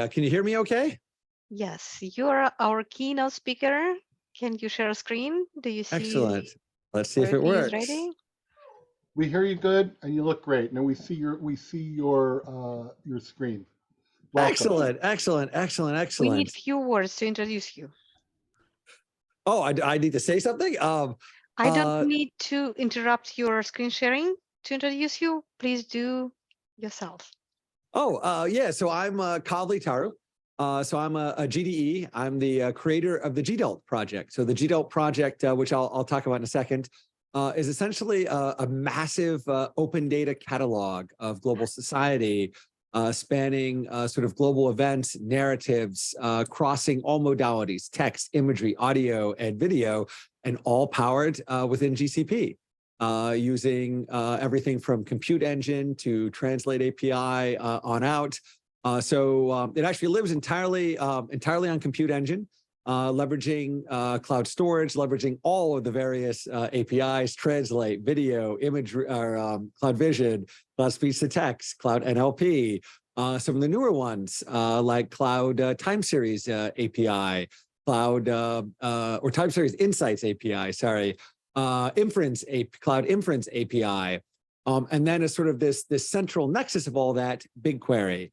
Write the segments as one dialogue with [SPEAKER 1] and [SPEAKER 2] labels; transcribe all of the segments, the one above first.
[SPEAKER 1] Can you hear me okay?
[SPEAKER 2] Yes, you're our keynote speaker. Can you share a screen? Do you see?
[SPEAKER 1] Excellent. Let's see if it
[SPEAKER 2] everything is
[SPEAKER 1] works.
[SPEAKER 2] ready?
[SPEAKER 3] We hear you good, and you look great. Now we see your screen. Welcome.
[SPEAKER 1] Excellent, excellent, excellent,
[SPEAKER 2] We
[SPEAKER 1] excellent.
[SPEAKER 2] need few words to introduce you.
[SPEAKER 1] Oh, I need to say something?
[SPEAKER 2] I don't need to interrupt your screen sharing to introduce you. Please do yourself.
[SPEAKER 1] Yeah, so I'm Kalev Leetaru. So I'm a GDE. I'm the creator of the GDELT project. So the GDELT project, which I'll talk about in a second, is essentially a massive open data catalog of global society, spanning sort of global events, narratives, crossing all modalities, text, imagery, audio, and video, and all powered within GCP. Using everything from compute engine to translate API on out. So it actually lives entirely on compute engine, leveraging cloud storage, leveraging all of the various APIs, translate, video, image, or cloud vision, cloud speech to text, cloud NLP, some of the newer ones like cloud time series API, cloud or time series insights API, sorry. Cloud inference API, and then as sort of this central nexus of all that, BigQuery,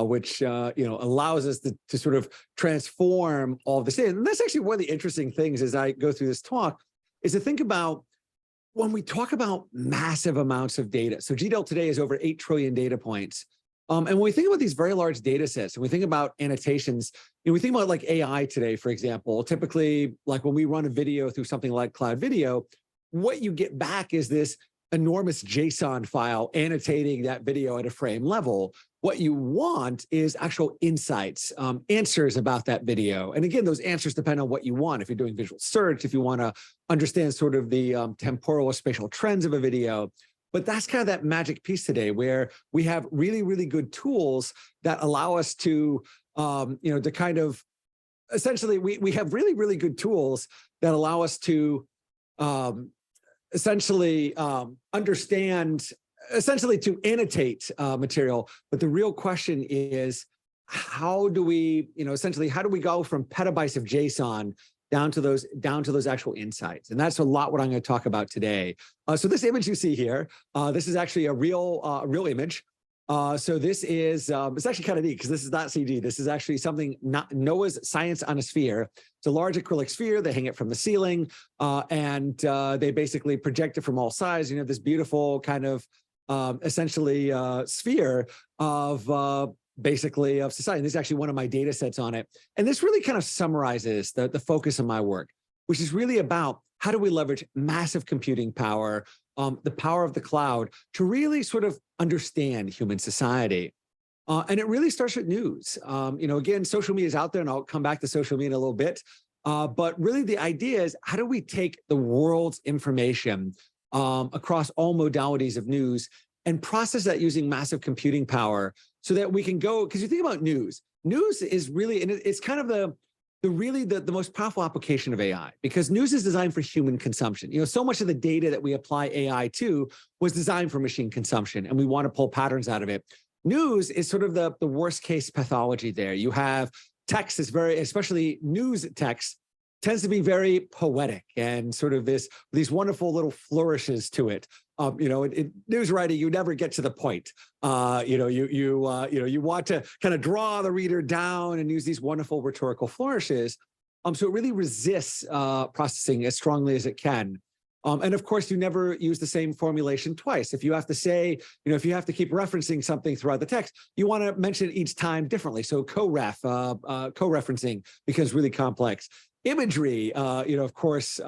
[SPEAKER 1] which allows us to sort of transform all of this. And that's actually one of the interesting things as I go through this talk, is to think about when we talk about massive amounts of data. So GDELT today is over 8 trillion data points. And when we think about these very large data sets, and we think about annotations, we think about like AI today, for example. Typically, like when we run a video through something like Cloud Video, what you get back is this enormous JSON file annotating that video at a frame level. What you want is actual insights, answers about that video. And again, those answers depend on what you want. If you're doing visual search, if you want to understand sort of the temporal or spatial trends of a video. But that's kind of that magic piece today, where we have really, really good tools that allow us to, to kind of, essentially, we have really, really good tools that allow us to essentially understand, essentially to annotate material. But the real question is, how do we, essentially, how do we go from petabytes of JSON down to those actual insights? And that's a lot what I'm going to talk about today. So this image you see here, this is actually a real image. So this is, it's actually kind of neat because this is not CG. This is actually something, NOAA's Science on a Sphere. It's a large acrylic sphere. They hang it from the ceiling and they basically project it from all sides. You know, this beautiful kind of essentially sphere of basically of society. This is actually one of my data sets on it. And this really kind of summarizes the focus of my work, which is really about how do we leverage massive computing power, the power of the cloud to really sort of understand human society. And it really starts with news. Again, social media is out there, and I'll come back to social media in a little bit. But really the idea is, how do we take the world's information across all modalities of news and process that using massive computing power so that we can go, because you think about news is really, and it's kind of the most powerful application of AI, because news is designed for human consumption. So much of the data that we apply AI to was designed for machine consumption, and we want to pull patterns out of it. News is sort of the worst case pathology there. You have text is very, especially news text, tends to be very poetic and sort of these wonderful little flourishes to it. In news writing, you never get to the point. You want to kind of draw the reader down and use these wonderful rhetorical flourishes. So it really resists processing as strongly as it can. And of course, you never use the same formulation twice. If you have to say, if you have to keep referencing something throughout the text, you want to mention it each time differently. So co-referencing becomes really complex. Imagery, of course,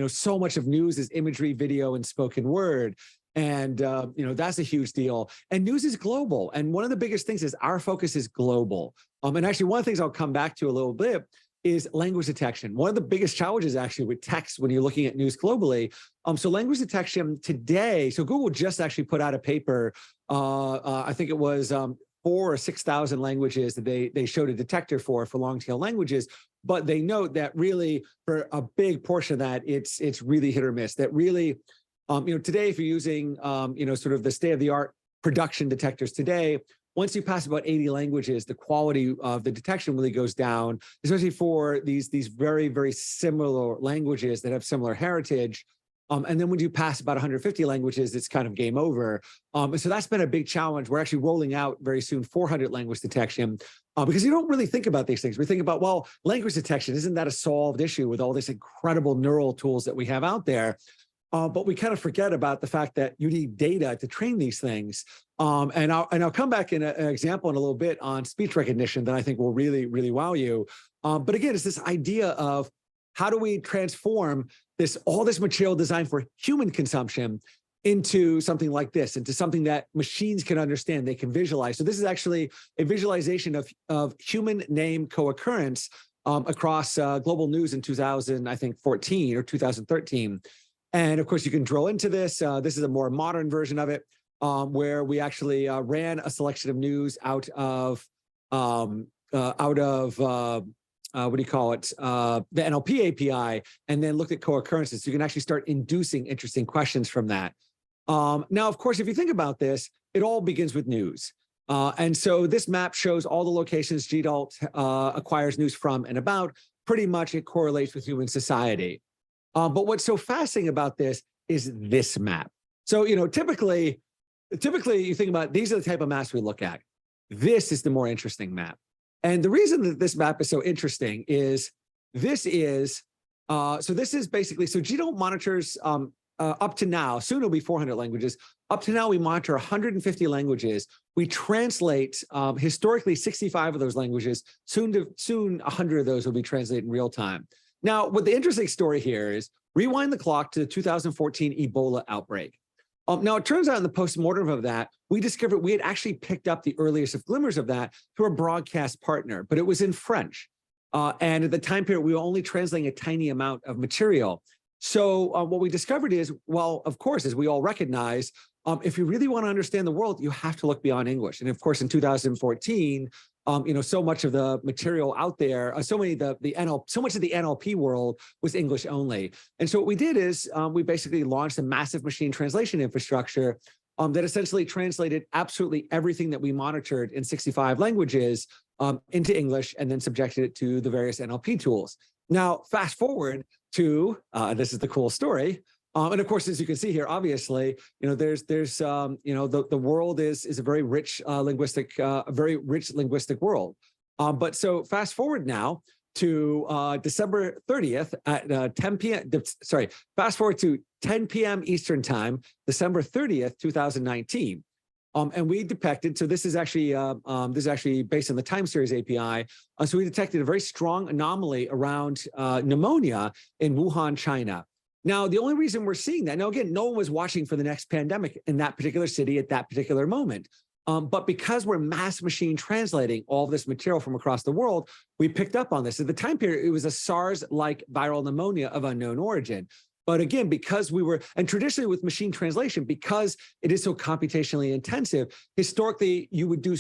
[SPEAKER 1] so much of news is imagery, video, and spoken word. And, that's a huge deal. And news is global. And one of the biggest things is our focus is global. And actually, one of the things I'll come back to a little bit is language detection. One of the biggest challenges actually with text when you're looking at news globally. So language detection today, so Google just actually put out a paper, I think it was 4,000 or 6,000 languages that they showed a detector for long tail languages. But they note that really for a big portion of that, it's really hit or miss. That really, today, if you're using, sort of the state of the art production detectors today, once you pass about 80 languages, the quality of the detection really goes down, especially for these very, very similar languages that have similar heritage. And then when you pass about 150 languages, it's kind of game over. And so that's been a big challenge. We're actually rolling out very soon 400 language detection because you don't really think about these things. We think about, well, language detection, isn't that a solved issue with all these incredible neural tools that we have out there? But we kind of forget about the fact that you need data to train these things. And I'll come back in an example in a little bit on speech recognition that I think will really, really wow you. But again, it's this idea of how do we transform all this material designed for human consumption into something like this, into something that machines can understand, they can visualize. So this is actually a visualization of human name co-occurrence across global news in 2014 or 2013. And of course, you can drill into this. This is a more modern version of it, where we actually ran a selection of news out of what do you call it? The NLP API, and then looked at co-occurrences. So you can actually start inducing interesting questions from that. Now, of course, if you think about this, it all begins with news. And so this map shows all the locations GDALT acquires news from and about. Pretty much it correlates with human society. But what's so fascinating about this is this map. So, typically you think about these are the type of maps we look at. This is the more interesting map. And the reason that this map is so interesting is this is basically, so GDALT monitors up to now, soon it'll be 400 languages. Up to now, we monitor 150 languages. We translate historically 65 of those languages. Soon 100 of those will be translated in real time. Now, what the interesting story here is, rewind the clock to the 2014 Ebola outbreak. Now, it turns out in the postmortem of that, we discovered we had actually picked up the earliest of glimmers of that through a broadcast partner, but it was in French. And at the time period, we were only translating a tiny amount of material. So what we discovered is, well, of course, as we all recognize, if you really want to understand the world, you have to look beyond English. And of course, in 2014, so much of the material out there, so much of the NLP world was English only. And so what we did is we basically launched a massive machine translation infrastructure that essentially translated absolutely everything that we monitored in 65 languages into English and then subjected it to the various NLP tools. Now, fast forward to, this is the cool story. And of course, as you can see here, obviously, the world is a very rich linguistic world. But so fast forward now to December 30th at 10 p.m. Sorry, fast forward to 10 p.m. Eastern time, December 30th, 2019. And we detected, so this is actually based on the time series API. So we detected a very strong anomaly around pneumonia in Wuhan, China. Now, the only reason we're seeing that, now again, no one was watching for the next pandemic in that particular city at that particular moment. But because we're mass machine translating all of this material from across the world, we picked up on this. At the time period, it was a SARS-like viral pneumonia of unknown origin. But again, because we were, and traditionally with machine translation, because it is so computationally intensive, historically, you would do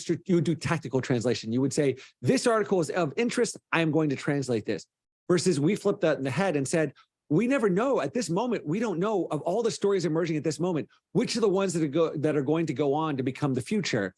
[SPEAKER 1] tactical translation. You would say, this article is of interest, I am going to translate this. Versus we flipped that in the head and said, we never know at this moment, we don't know of all the stories emerging at this moment, which are the ones that are going to go on to become the future.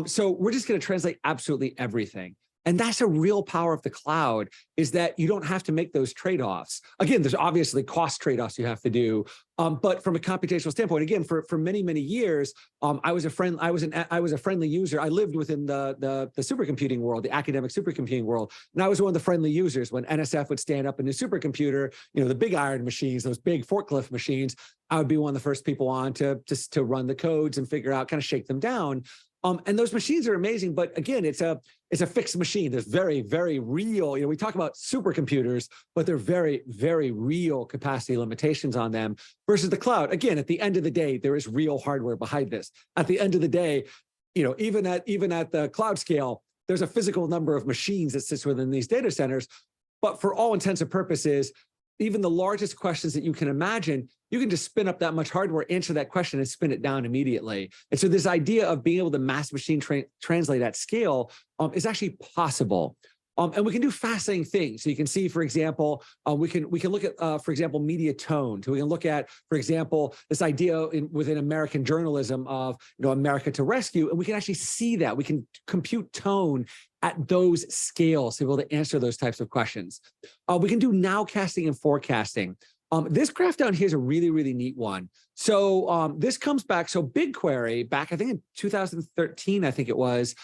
[SPEAKER 1] So we're just going to translate absolutely everything. And that's a real power of the cloud, is that you don't have to make those trade-offs. Again, there's obviously cost trade-offs you have to do, but from a computational standpoint, again, for many, many years, I was a friendly user. I lived within the supercomputing world, the academic supercomputing world, and I was one of the friendly users. When NSF would stand up a new supercomputer, the big iron machines, those big forklift machines, I would be one of the first people on to run the codes and figure out, kind of shake them down. And those machines are amazing, but again, it's a fixed machine. There's very, very real, we talk about supercomputers, but they're very, very real capacity limitations on them versus the cloud. Again, at the end of the day, there is real hardware behind this. At the end of the day, even at the cloud scale, there's a physical number of machines that sits within these data centers. But for all intents and purposes, even the largest questions that you can imagine, you can just spin up that much hardware, answer that question, and spin it down immediately. And so this idea of being able to mass machine translate at scale is actually possible. And we can do fascinating things. So you can see, for example, we can look at, for example, media tone. So we can look at, for example, this idea within American journalism of, America to rescue, and we can actually see that. We can compute tone at those scales to be able to answer those types of questions. We can do nowcasting and forecasting. This graph down here is a really, really neat one. So this comes back, so BigQuery, back I think in 2013, I think it was,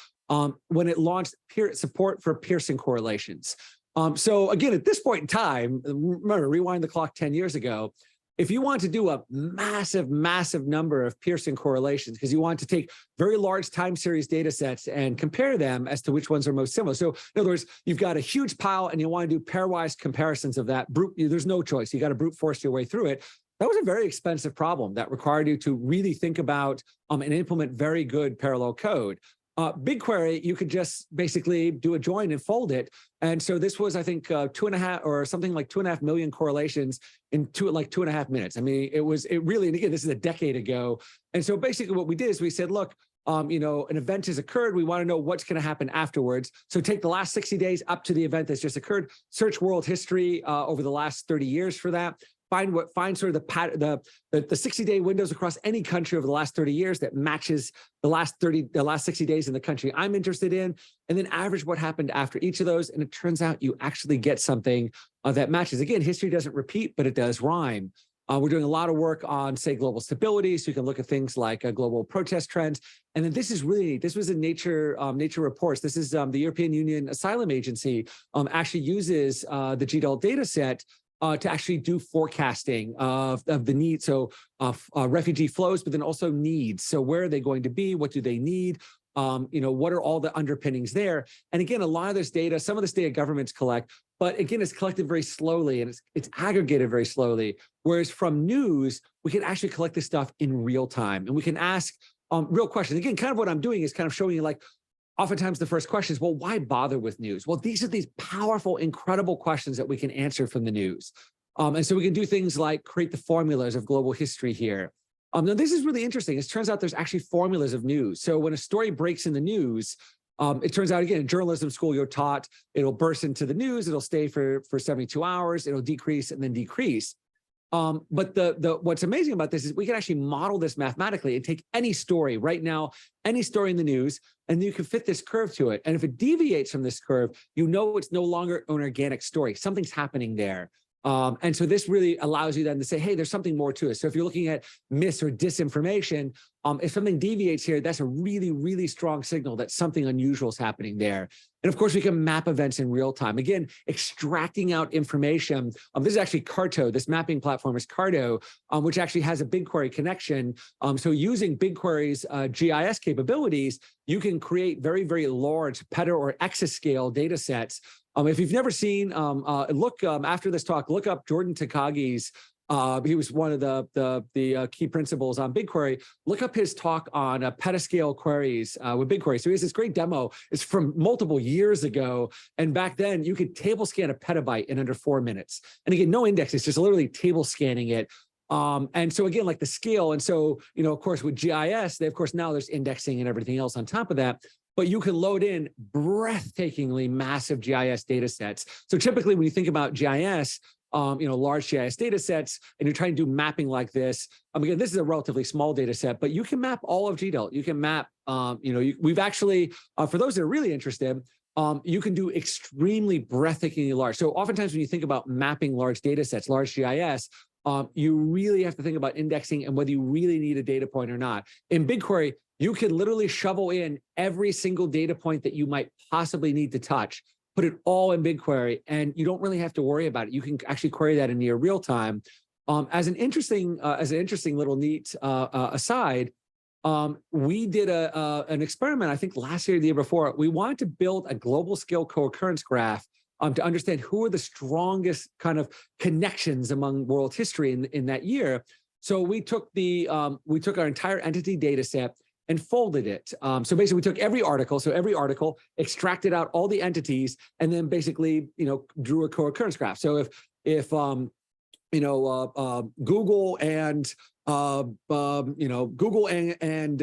[SPEAKER 1] when it launched support for Pearson correlations. So again, at this point in time, remember, rewind the clock 10 years ago, if you want to do a massive, massive number of Pearson correlations, because you want to take very large time series data sets and compare them as to which ones are most similar. So in other words, you've got a huge pile and you want to do pairwise comparisons of that. There's no choice. You got to brute force your way through it. That was a very expensive problem that required you to really think about and implement very good parallel code. BigQuery, you could just basically do a join and fold it. And so this was, I think, 2.5 or something like 2.5 million correlations in 2.5 minutes. I mean, it really, and again, this is a decade ago. And so basically what we did is we said, look, an event has occurred. We want to know what's going to happen afterwards. So take the last 60 days up to the event that's just occurred, search world history over the last 30 years for that. Find sort of the 60-day windows across any country over the last 30 years that matches the last 60 days in the country I'm interested in, and then average what happened after each of those. And it turns out you actually get something that matches. Again, history doesn't repeat, but it does rhyme. We're doing a lot of work on, say, global stability, so you can look at things like global protest trends. And then this was in Nature Reports. This is the European Union Asylum Agency actually uses the GDALT data set to actually do forecasting of the needs, so of refugee flows, but then also needs. So where are they going to be? What do they need? What are all the underpinnings there? And again, a lot of this data, some of this data governments collect, but again, it's collected very slowly and it's aggregated very slowly. Whereas from news, we can actually collect this stuff in real time, and we can ask real questions. Again, kind of what I'm doing is kind of showing you, like, oftentimes the first question is, well, why bother with news? Well, these are these powerful, incredible questions that we can answer from the news. And so we can do things like create the formulas of global history here. Now, this is really interesting. It turns out there's actually formulas of news. So when a story breaks in the news, it turns out, again, in journalism school, you're taught it'll burst into the news, it'll stay for 72 hours, it'll decrease and then decrease. But what's amazing about this is we can actually model this mathematically and take any story right now, any story in the news, and you can fit this curve to it. And if it deviates from this curve, it's no longer an organic story. Something's happening there. And so this really allows you then to say, hey, there's something more to it. So if you're looking at mis or disinformation, if something deviates here, that's a really, really strong signal that something unusual is happening there. And of course, we can map events in real time. Again, extracting out information. This is actually Carto. This mapping platform is Carto, which actually has a BigQuery connection. So using BigQuery's GIS capabilities, you can create very, very large peta or exascale data sets. If you've never seen, after this talk, look up Jordan Takagi's. He was one of the key principals on BigQuery. Look up his talk on petascale queries with BigQuery. So he has this great demo. It's from multiple years ago. And back then, you could table scan a petabyte in under 4 minutes. And again, no index, it's just literally table scanning it. And so again, like the scale. And so, of course, with GIS, now there's indexing and everything else on top of that. But you can load in breathtakingly massive GIS data sets. So typically when you think about GIS, large GIS data sets, and you're trying to do mapping like this. Again, this is a relatively small data set, but you can map all of GDALT. You can map, we've actually, for those that are really interested, you can do extremely breathtakingly large. So oftentimes when you think about mapping large data sets, large GIS, you really have to think about indexing and whether you really need a data point or not. In BigQuery, you can literally shovel in every single data point that you might possibly need to touch, put it all in BigQuery, and you don't really have to worry about it. You can actually query that in near real time. As an interesting little neat aside, we did an experiment, I think last year or the year before. We wanted to build a global scale co-occurrence graph to understand who are the strongest kind of connections among world history in that year. So we took our entire entity data set and folded it. So basically we took every article, extracted out all the entities, and then basically, drew a co-occurrence graph. So if Google and Google and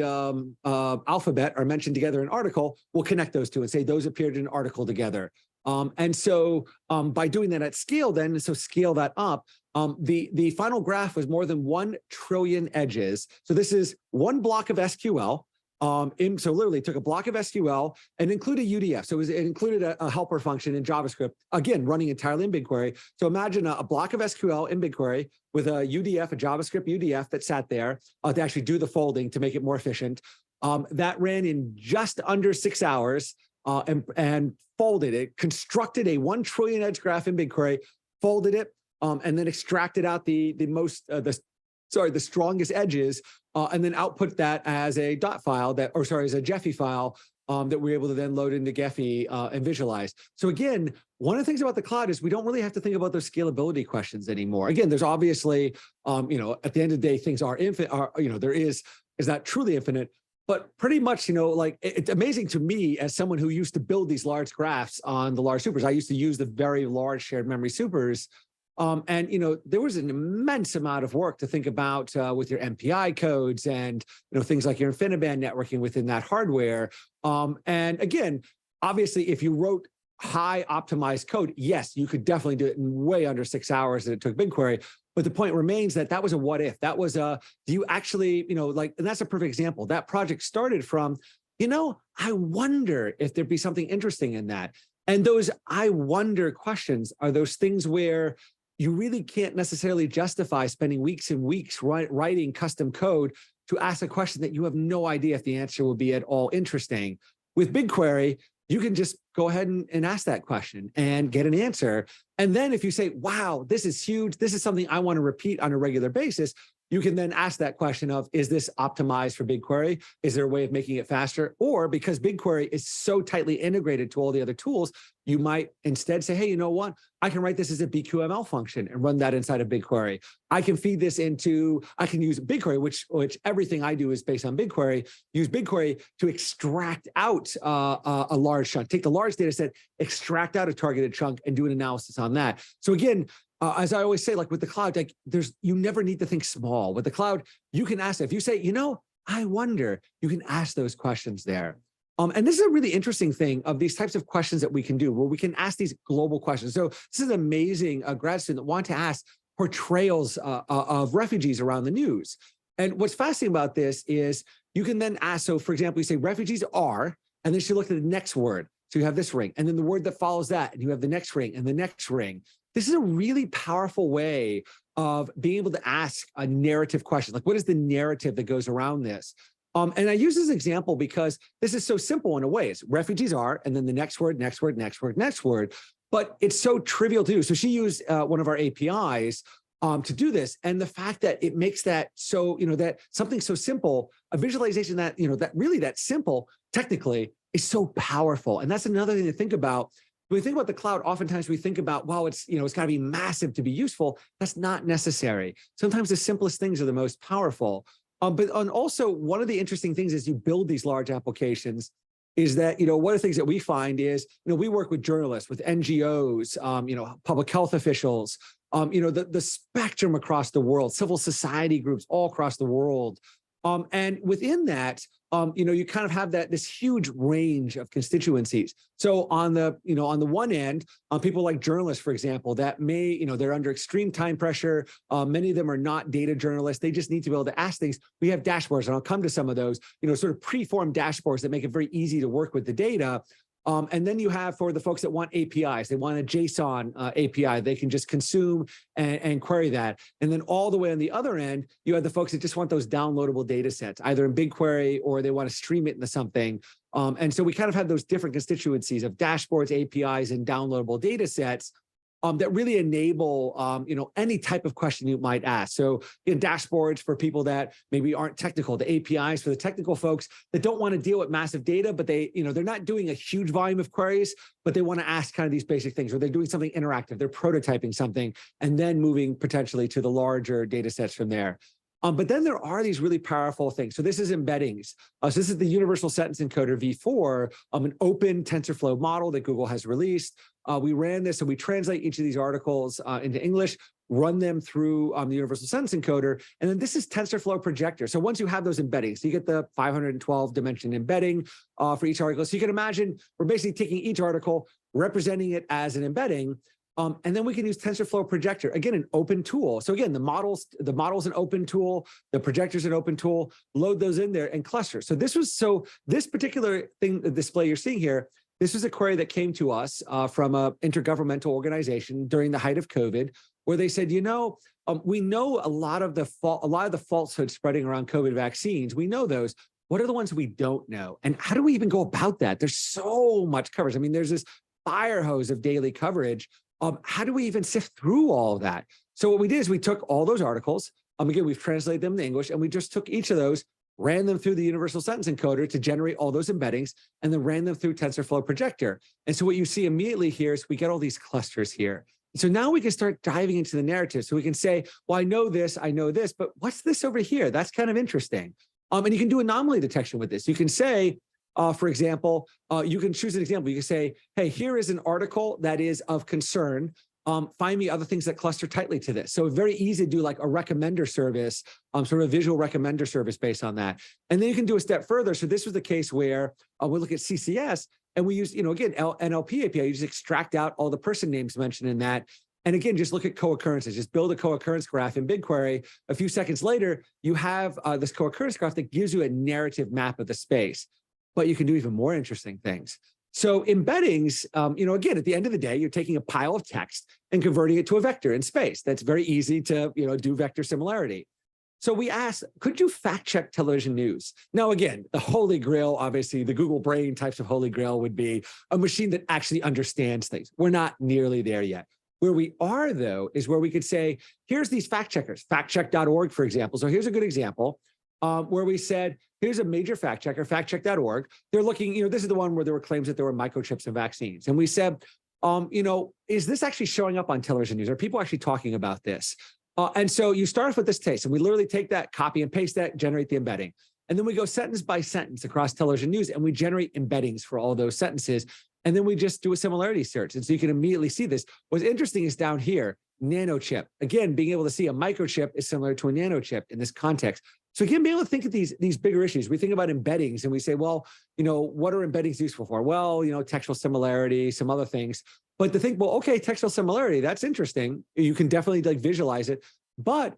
[SPEAKER 1] Alphabet are mentioned together in an article, we'll connect those two and say those appeared in an article together. And so by doing that at scale then, so scale that up, the final graph was more than 1 trillion edges. So this is one block of SQL. So literally took a block of SQL and included UDF. So it included a helper function in JavaScript, again, running entirely in BigQuery. So imagine a block of SQL in BigQuery with a UDF, a JavaScript UDF that sat there to actually do the folding to make it more efficient. That ran in just under 6 hours and folded it, constructed a 1 trillion edge graph in BigQuery, folded it, and then extracted out the strongest edges, and then output that as a dot file as a Gephi file that we're able to then load into Gephi and visualize. So again, one of the things about the cloud is we don't really have to think about those scalability questions anymore. Again, there's obviously, at the end of the day, things are infinite, there is not truly infinite, but pretty much, it's amazing to me as someone who used to build these large graphs on the large supers. I used to use the very large shared memory supers. There was an immense amount of work to think about with your MPI codes and things like your InfiniBand networking within that hardware. And again, obviously, if you wrote high optimized code, yes, you could definitely do it in way under 6 hours that it took BigQuery. But the point remains that was a what if. That was do you actually, and that's a perfect example. That project started from, I wonder if there'd be something interesting in that. And those I wonder questions are those things where you really can't necessarily justify spending weeks and weeks writing custom code to ask a question that you have no idea if the answer will be at all interesting. With BigQuery, you can just go ahead and ask that question and get an answer. And then if you say, wow, this is huge, this is something I want to repeat on a regular basis, you can then ask that question of, is this optimized for BigQuery? Is there a way of making it faster? Or because BigQuery is so tightly integrated to all the other tools, you might instead say, hey, you know what? I can write this as a BQML function and run that inside of BigQuery. I can feed this I can use BigQuery, which everything I do is based on BigQuery, use BigQuery to extract out a large chunk, take the large data set, extract out a targeted chunk and do an analysis on that. So again, as I always say, like with the cloud, you never need to think small. With the cloud, you can ask, if you say, I wonder, you can ask those questions there. And this is a really interesting thing of these types of questions that we can do, where we can ask these global questions. So this is an amazing grad student that want to ask portrayals of refugees around the news. And what's fascinating about this is you can then ask, so for example, you say refugees are, and then you look at the next word. So you have this ring, and then the word that follows that, and you have the next ring and the next ring. This is a really powerful way of being able to ask a narrative question. Like, what is the narrative that goes around this? And I use this example because this is so simple in a way. It's refugees are, and then the next word, next word, next word, next word. But it's so trivial to do. So she used one of our APIs to do this. And the fact that it makes that so, that something so simple, a visualization that, that really that simple technically is so powerful. And that's another thing to think about. When we think about the cloud, oftentimes we think about, well, it's got to be massive to be useful. That's not necessary. Sometimes the simplest things are the most powerful. But also one of the interesting things as you build these large applications is that, one of the things that we find is, we work with journalists, with NGOs, public health officials, the spectrum across the world, civil society groups all across the world. And within that, you kind of have this huge range of constituencies. So on the one end, people like journalists, for example, that may, they're under extreme time pressure. Many of them are not data journalists. They just need to be able to ask things. We have dashboards, and I'll come to some of those, sort of pre-formed dashboards that make it very easy to work with the data. And then you have for the folks that want APIs, they want a JSON API, they can just consume and query that. And then all the way on the other end, you have the folks that just want those downloadable data sets, either in BigQuery or they want to stream it into something. And so we kind of have those different constituencies of dashboards, APIs, and downloadable data sets that really enable, any type of question you might ask. So dashboards for people that maybe aren't technical, the APIs for the technical folks that don't want to deal with massive data, but they're not doing a huge volume of queries, but they want to ask kind of these basic things, or they're doing something interactive, they're prototyping something, and then moving potentially to the larger data sets from there. But then there are these really powerful things. So this is embeddings. So this is the Universal Sentence Encoder V4, an open TensorFlow model that Google has released. We ran this, and we translate each of these articles into English, run them through the Universal Sentence Encoder, and then this is TensorFlow Projector. So once you have those embeddings, so you get the 512 dimension embedding for each article. So you can imagine we're basically taking each article, representing it as an embedding, and then we can use TensorFlow Projector, again, an open tool. So again, the model's an open tool, the projector's an open tool, load those in there and cluster. So this particular thing, the display you're seeing here, this was a query that came to us from an intergovernmental organization during the height of COVID, where they said, we know a lot of the falsehoods spreading around COVID vaccines. We know those. What are the ones we don't know? And how do we even go about that? There's so much coverage. I mean, there's this fire hose of daily coverage. How do we even sift through all of that? So what we did is we took all those articles. Again, we've translated them to English, and we just took each of those, ran them through the Universal Sentence Encoder to generate all those embeddings, and then ran them through TensorFlow Projector. And so what you see immediately here is we get all these clusters here. So now we can start diving into the narrative. So we can say, well, I know this, but what's this over here? That's kind of interesting. And you can do anomaly detection with this. You can say, for example, you can choose an example. You can say, hey, here is an article that is of concern. Find me other things that cluster tightly to this. So very easy to do like a recommender service, sort of a visual recommender service based on that. And then you can do a step further. So this was the case where we look at CCS, and we use, again, NLP API, you just extract out all the person names mentioned in that. And again, just look at co-occurrences, just build a co-occurrence graph in BigQuery. A few seconds later, you have this co-occurrence graph that gives you a narrative map of the space. But you can do even more interesting things. So embeddings, again, at the end of the day, you're taking a pile of text and converting it to a vector in space. That's very easy to, do vector similarity. So we asked, could you fact check television news? Now, again, the holy grail, obviously, the Google Brain types of holy grail would be a machine that actually understands things. We're not nearly there yet. Where we are, though, is where we could say, here's these fact checkers, factcheck.org, for example. So here's a good example where we said, here's a major fact checker, factcheck.org. They're looking, this is the one where there were claims that there were microchips in vaccines. And we said, is this actually showing up on television news? Are people actually talking about this? And so you start off with this taste, and we literally take that, copy and paste that, generate the embedding. And then we go sentence by sentence across television news, and we generate embeddings for all those sentences. And then we just do a similarity search. And so you can immediately see this. What's interesting is down here, nanochip. Again, being able to see a microchip is similar to a nanochip in this context. So again, being able to think of these bigger issues, we think about embeddings and we say, well, what are embeddings useful for? Well, textual similarity, some other things. But to think, well, okay, textual similarity, that's interesting. You can definitely visualize it. But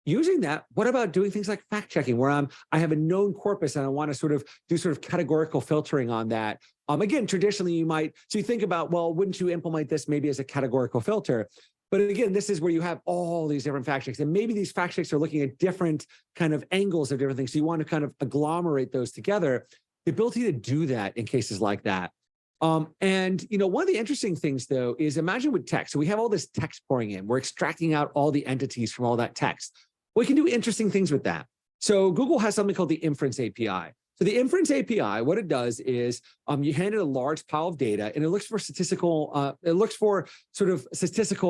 [SPEAKER 1] using that, what about doing things like fact checking, where I have a known corpus and I want to do categorical filtering on that. Again, traditionally so you think about, well, wouldn't you implement this maybe as a categorical filter? But again, this is where you have all these different fact checks, and maybe these fact checks are looking at different kind of angles of different things. So you want to kind of agglomerate those together. The ability to do that in cases like that. One of the interesting things, though, is imagine with text. So we have all this text pouring in. We're extracting out all the entities from all that text. We can do interesting things with that. So Google has something called the Inference API. So the Inference API, what it does is you hand it a large pile of data, and it looks for statistical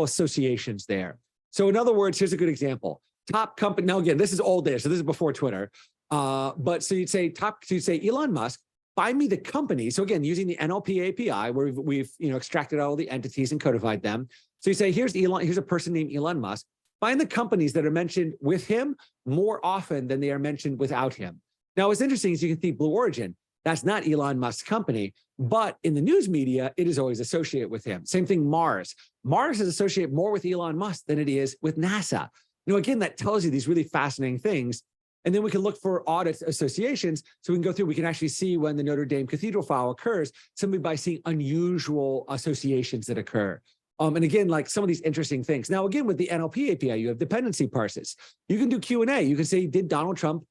[SPEAKER 1] associations there. So in other words, here's a good example. Top company. Now again, this is old data, so this is before Twitter. But so you'd say Elon Musk. Find me the company. So again, using the NLP API, where we've extracted all the entities and codified them. So you say, here's a person named Elon Musk. Find the companies that are mentioned with him more often than they are mentioned without him. Now, what's interesting is you can think Blue Origin. That's not Elon Musk's company, but in the news media, it is always associated with him. Same thing, Mars. Mars is associated more with Elon Musk than it is with NASA. Again, that tells you these really fascinating things. And then we can look for audit associations. So we can go through, we can actually see when the Notre Dame Cathedral file occurs, simply by seeing unusual associations that occur. And again, like some of these interesting things. Now, again, with the NLP API, you have dependency parses. You can do Q&A. You can say, did Donald Trump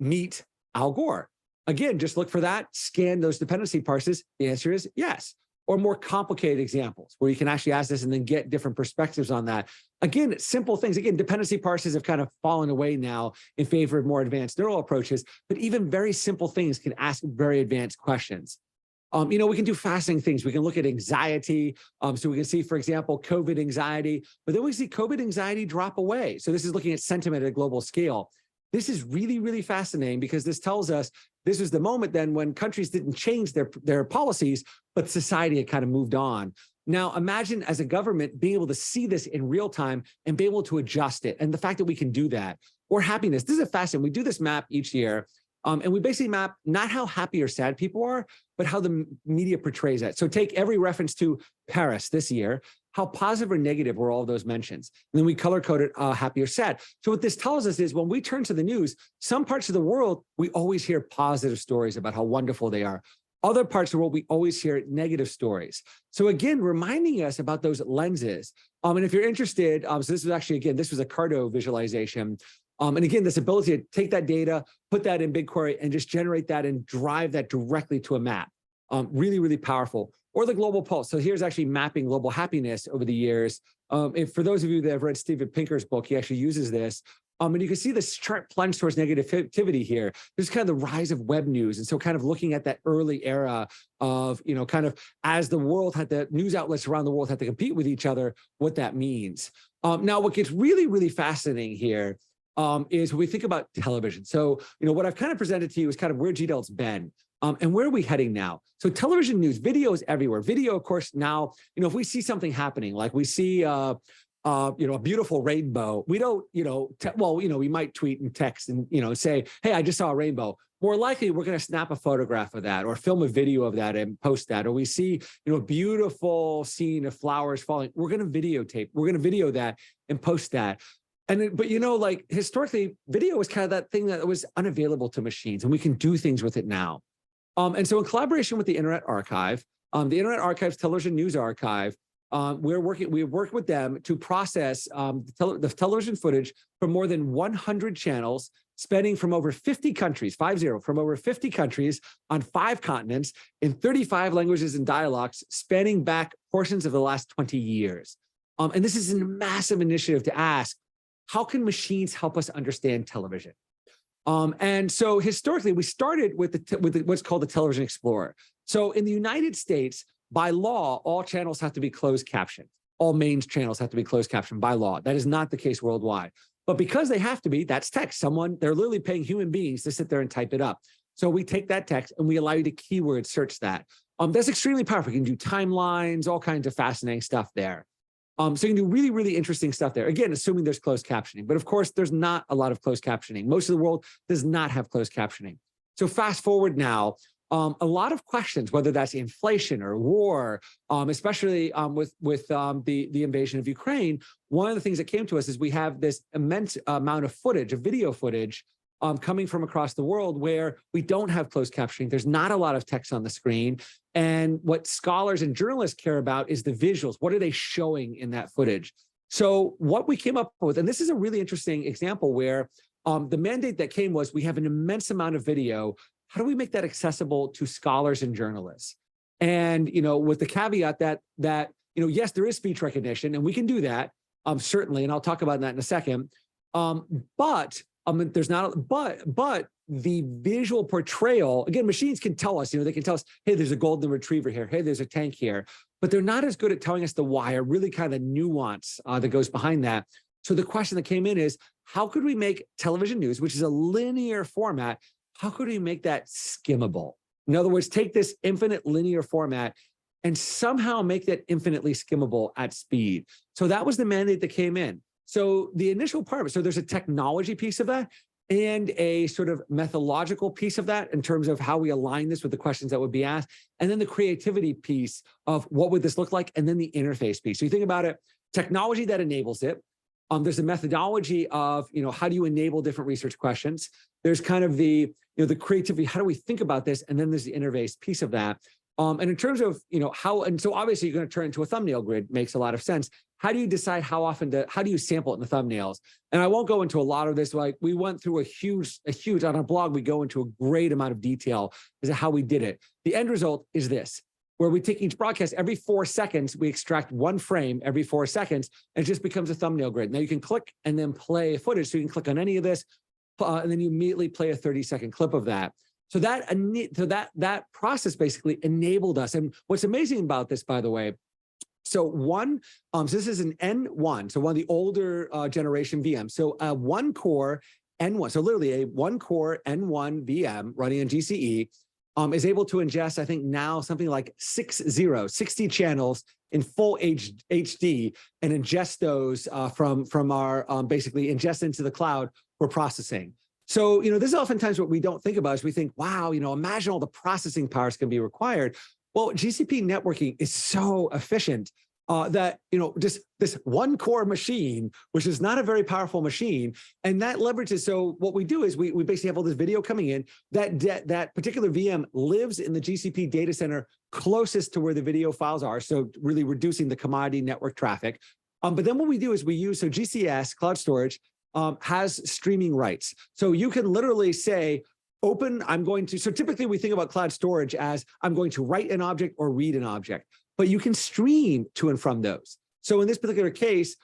[SPEAKER 1] meet Al Gore? Again, just look for that, scan those dependency parses. The answer is yes. Or more complicated examples where you can actually ask this and then get different perspectives on that. Again, simple things. Again, dependency parses have kind of fallen away now in favor of more advanced neural approaches, but even very simple things can ask very advanced questions. We can do fascinating things. We can look at anxiety. So we can see, for example, COVID anxiety, but then we see COVID anxiety drop away. So this is looking at sentiment at a global scale. This is really, really fascinating because this tells us this was the moment then when countries didn't change their policies, but society had kind of moved on. Now, imagine as a government being able to see this in real time and be able to adjust it. And the fact that we can do that. Or happiness. This is a fascinating. We do this map each year. And we basically map not how happy or sad people are, but how the media portrays that. So take every reference to Paris this year, how positive or negative were all of those mentions. And then we color code it happy or sad. So what this tells us is when we turn to the news, some parts of the world, we always hear positive stories about how wonderful they are. Other parts of the world, we always hear negative stories. So again, reminding us about those lenses. And if you're interested, so this was actually, again, this was a Carto visualization. And again, this ability to take that data, put that in BigQuery, and just generate that and drive that directly to a map. Really, really powerful. Or the global pulse. So here's actually mapping global happiness over the years. For those of you that have read Steven Pinker's book, he actually uses this. And you can see this sharp plunge towards negativity here. There's kind of the rise of web news. And so kind of looking at that early era of, kind of as the world had the news outlets around the world had to compete with each other, what that means. Now, what gets really, really fascinating here is when we think about television. So, what I've kind of presented to you is kind of where GDELT's been. And where are we heading now? So television news, video is everywhere. Video, of course, now, if we see something happening, like we see, a beautiful rainbow, we don't, we might tweet and text and, say, hey, I just saw a rainbow. More likely, we're going to snap a photograph of that or film a video of that and post that. Or we see, a beautiful scene of flowers falling. We're going to video that and post that. But like historically, video was kind of that thing that was unavailable to machines, and we can do things with it now. And so in collaboration with the Internet Archive, the Internet Archive's Television News Archive, we've worked with them to process the television footage from more than 100 channels, spanning from over 50 countries, from over 50 countries on 5 continents in 35 languages and dialects, spanning back portions of the last 20 years. And this is a massive initiative to ask, how can machines help us understand television? And so historically, we started with what's called the Television Explorer. So in the United States, by law, all channels have to be closed captioned. All main channels have to be closed captioned by law. That is not the case worldwide. But because they have to be, that's text. They're literally paying human beings to sit there and type it up. So we take that text and we allow you to keyword search that. That's extremely powerful. You can do timelines, all kinds of fascinating stuff there. So you can do really, really interesting stuff there. Again, assuming there's closed captioning. But of course, there's not a lot of closed captioning. Most of the world does not have closed captioning. So fast forward now, a lot of questions, whether that's inflation or war, especially with the invasion of Ukraine, one of the things that came to us is we have this immense amount of footage, of video footage, coming from across the world where we don't have closed captioning. There's not a lot of text on the screen. And what scholars and journalists care about is the visuals. What are they showing in that footage? So what we came up with, and this is a really interesting example where the mandate that came was we have an immense amount of video. How do we make that accessible to scholars and journalists? And, with the caveat that yes, there is speech recognition and we can do that, certainly. And I'll talk about that in a second. But the visual portrayal, again, machines can tell us, they can tell us, hey, there's a golden retriever here. Hey, there's a tank here. But they're not as good at telling us the why or really kind of the nuance that goes behind that. So the question that came in is, how could we make television news, which is a linear format, how could we make that skimmable? In other words, take this infinite linear format and somehow make that infinitely skimmable at speed. So that was the mandate that came in. So the initial part of it, so there's a technology piece of that and a sort of methodological piece of that in terms of how we align this with the questions that would be asked, and then the creativity piece of what would this look like, and then the interface piece. So you think about it, technology that enables it. There's a methodology of, how do you enable different research questions? There's kind of the creativity, how do we think about this? And then there's the interface piece of that. And in terms of, and so obviously you're going to turn into a thumbnail grid, makes a lot of sense. How do you decide how do you sample it in the thumbnails? And I won't go into a lot of this. Like we went through a huge, on our blog, we go into a great amount of detail as to how we did it. The end result is this, where we take each broadcast every 4 seconds, we extract one frame every 4 seconds, and it just becomes a thumbnail grid. Now you can click and then play footage. So you can click on any of this, and then you immediately play a 30-second clip of that. So that process basically enabled us. And what's amazing about this, by the way, so this is an N1, so one of the older generation VMs. So one core N1, so literally a one core N1 VM running on GCE is able to ingest, I think now something like 60 channels in full HD and ingest those from our basically ingest into the cloud for processing. So, this is oftentimes what we don't think about is we think, wow, imagine all the processing powers can be required. Well, GCP networking is so efficient that, just this one core machine, which is not a very powerful machine, and that leverages. So what we do is we basically have all this video coming in. That particular VM lives in the GCP data center closest to where the video files are. So really reducing the commodity network traffic. But then what we do is we use, so GCS, cloud storage, has streaming rights. So you can literally say, so typically we think about cloud storage as I'm going to write an object or read an object, but you can stream to and from those. So in this particular case,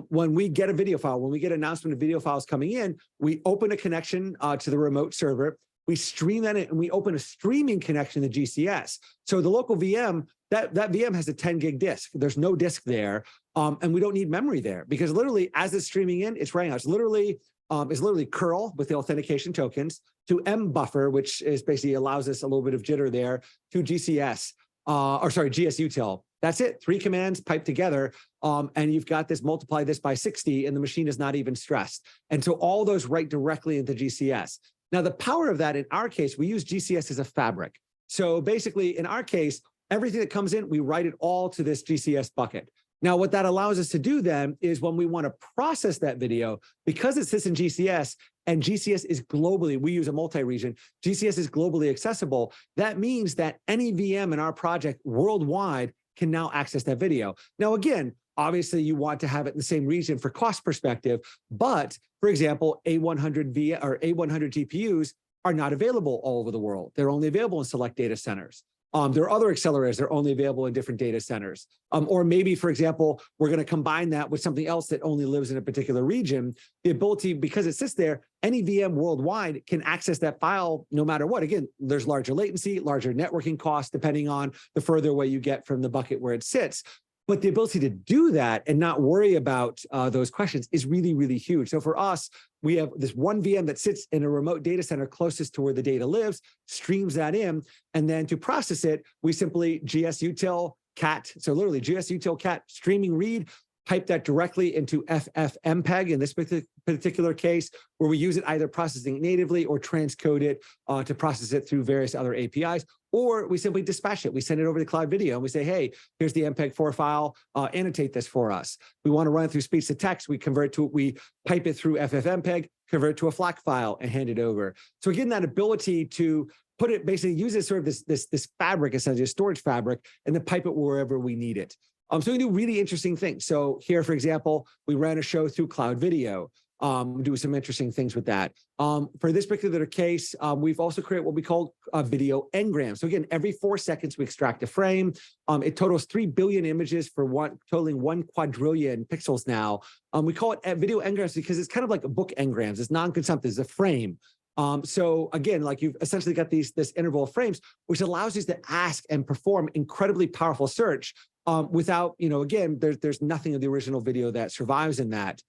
[SPEAKER 1] when we get a video file, when we get an announcement of video files coming in, we open a connection to the remote server, we stream that in, and we open a streaming connection to GCS. So the local VM, that VM has a 10 gig disk. There's no disk there, and we don't need memory there because literally as it's streaming in, it's running out. It's literally curl with the authentication tokens to mbuffer, which is basically allows us a little bit of jitter there, to GCS, GSUtil. That's it, 3 commands piped together, and you've got this, multiply this by 60, and the machine is not even stressed. And so all those write directly into GCS. Now, the power of that, in our case, we use GCS as a fabric. So basically, in our case, everything that comes in, we write it all to this GCS bucket. Now, what that allows us to do then is when we want to process that video, because it sits in GCS and GCS is globally, we use a multi-region, GCS is globally accessible. That means that any VM in our project worldwide can now access that video. Now, again, obviously you want to have it in the same region for cost perspective, but for example, A100 or A100 GPUs are not available all over the world. They're only available in select data centers. There are other accelerators that are only available in different data centers. Or maybe, for example, we're going to combine that with something else that only lives in a particular region. The ability, because it sits there, any VM worldwide can access that file no matter what. Again, there's larger latency, larger networking costs, depending on the further away you get from the bucket where it sits. But the ability to do that and not worry about those questions is really, really huge. So for us, we have this one VM that sits in a remote data center closest to where the data lives, streams that in, and then to process it, we simply GSUtil cat. So literally GSUtil cat streaming read, pipe that directly into FFmpeg in this particular case, where we use it either processing natively or transcode it to process it through various other APIs, or we simply dispatch it. We send it over to Cloud Video and we say, hey, here's the MPEG-4 file, annotate this for us. We want to run it through speech to text, we pipe it through FFmpeg, convert it to a FLAC file and hand it over. So again, that ability to put it, basically use it sort of this fabric, essentially a storage fabric, and then pipe it wherever we need it. So we do really interesting things. So here, for example, we ran a show through Cloud Video, do some interesting things with that. For this particular case, we've also created what we call a video engram. So again, every 4 seconds, we extract a frame. It totals 3 billion images totaling 1 quadrillion pixels now. We call it video engrams because it's kind of like a book engrams. It's non-consumptive, it's a frame. So again, like you've essentially got this interval of frames, which allows you to ask and perform incredibly powerful search without, again, there's nothing of the original video that survives in that.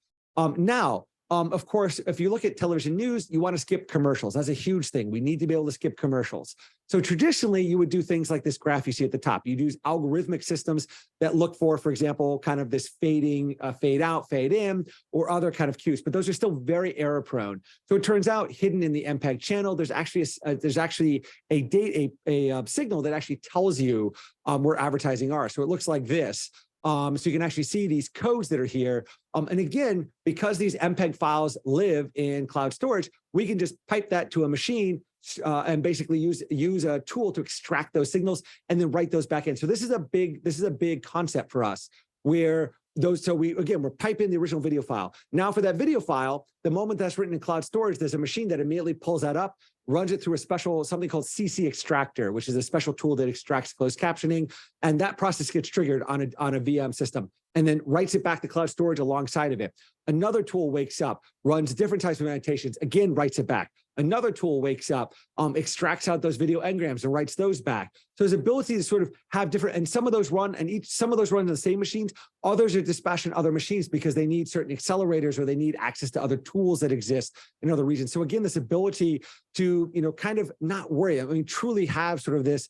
[SPEAKER 1] Now, of course, if you look at television news, you want to skip commercials. That's a huge thing. We need to be able to skip commercials. So traditionally, you would do things like this graph you see at the top. You'd use algorithmic systems that look for example, kind of this fading, fade out, fade in, or other kind of cues. But those are still very error prone. So it turns out, hidden in the MPEG channel, there's actually a signal that actually tells you where advertising are. So it looks like this. So you can actually see these codes that are here. And again, because these MPEG files live in cloud storage, we can just pipe that to a machine and basically use a tool to extract those signals and then write those back in. So this is a big concept for us where we're piping the original video file. Now for that video file, the moment that's written in cloud storage, there's a machine that immediately pulls that up, runs it through something called CC extractor, which is a special tool that extracts closed captioning. And that process gets triggered on a VM system and then writes it back to cloud storage alongside of it. Another tool wakes up, runs different types of annotations, again, writes it back. Another tool wakes up, extracts out those video engrams and writes those back. So his ability to sort of have different, and some of those run, and some of those run on the same machines, others are dispatched on other machines because they need certain accelerators or they need access to other tools that exist in other regions. So again, this ability to, kind of not worry, I mean, truly have sort of this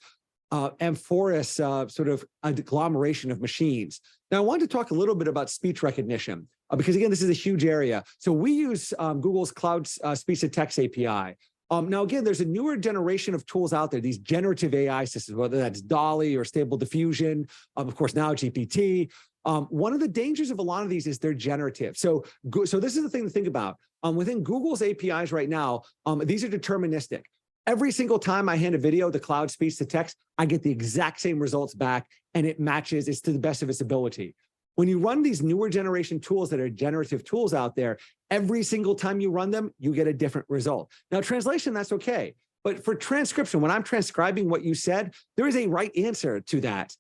[SPEAKER 1] amorphous sort of agglomeration of machines. Now, I wanted to talk a little bit about speech recognition, because again, this is a huge area. So we use Google's Cloud Speech-to-Text API. Now, again, there's a newer generation of tools out there, these generative AI systems, whether that's DALL-E or Stable Diffusion, of course, now GPT. One of the dangers of a lot of these is they're generative. So this is the thing to think about. Within Google's APIs right now, these are deterministic. Every single time I hand a video to Cloud Speech to Text, I get the exact same results back, and it matches, it's to the best of its ability. When you run these newer generation tools that are generative tools out there, every single time you run them, you get a different result. Now, translation, that's okay. But for transcription, when I'm transcribing what you said, there is a right answer to that.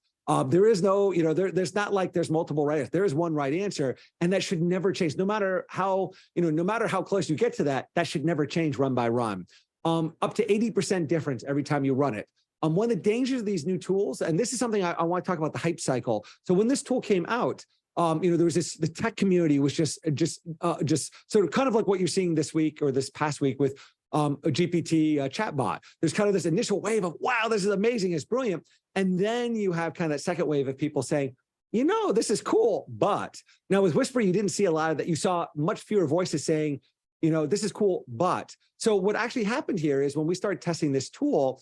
[SPEAKER 1] There is no, there's not like there's multiple right answers. There is one right answer, and that should never change. No matter how, no matter how close you get to that, that should never change run by run. Up to 80% difference every time you run it. One of the dangers of these new tools, and this is something I want to talk about, the hype cycle. So when this tool came out, there was the tech community was just sort of kind of like what you're seeing this week or this past week with a GPT chatbot. There's kind of this initial wave of, wow, this is amazing, it's brilliant. And then you have kind of that second wave of people saying, this is cool, but. Now with Whisper, you didn't see a lot of that. You saw much fewer voices saying, this is cool, but. So what actually happened here is when we started testing this tool,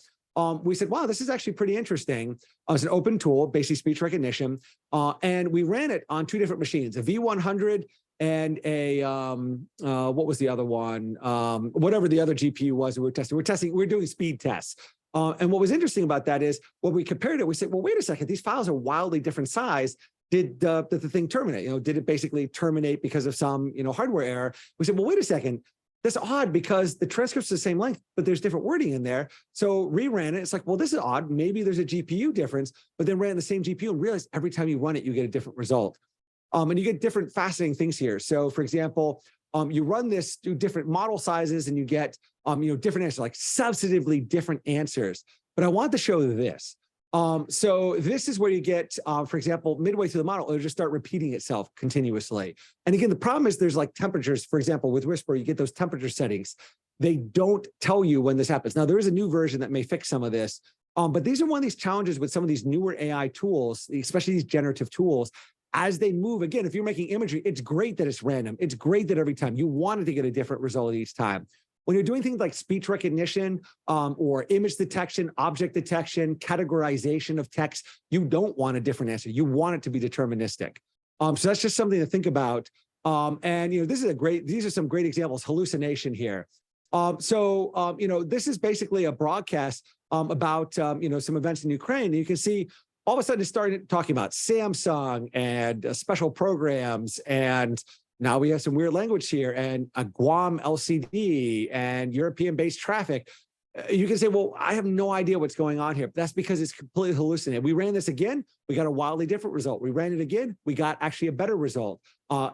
[SPEAKER 1] we said, wow, this is actually pretty interesting. It's an open tool, basically speech recognition. And we ran it on two different machines, a V100 and a, what was the other one? Whatever the other GPU was we were testing. We were doing speed tests. And what was interesting about that is when we compared it, we said, well, wait a second, these files are wildly different size. Did the thing terminate? Did it basically terminate because of some, hardware error? We said, well, wait a second. That's odd because the transcript's the same length, but there's different wording in there. So reran it. It's like, well, this is odd. Maybe there's a GPU difference, but then ran the same GPU and realized every time you run it, you get a different result. And you get different fascinating things here. So for example, you run this through different model sizes and you get, different answers, like substantively different answers. But I want to show this. So this is where you get, for example, midway through the model, it'll just start repeating itself continuously. And again, the problem is there's like temperatures, for example, with Whisper, you get those temperature settings. They don't tell you when this happens. Now, there is a new version that may fix some of this, but these are one of these challenges with some of these newer AI tools, especially these generative tools. As they move, again, if you're making imagery, it's great that it's random. It's great that every time you wanted to get a different result each time. When you're doing things like speech recognition or image detection, object detection, categorization of text, you don't want a different answer. You want it to be deterministic. So that's just something to think about. And these are some great examples. Hallucination here. This is basically a broadcast about some events in Ukraine. And you can see all of a sudden it started talking about Samsung and special programs, and now we have some weird language here, and a Guam LCD and European-based traffic. You can say, well, I have no idea what's going on here. But that's because it's completely hallucinated. We ran this again, we got a wildly different result. We ran it again, we got actually a better result,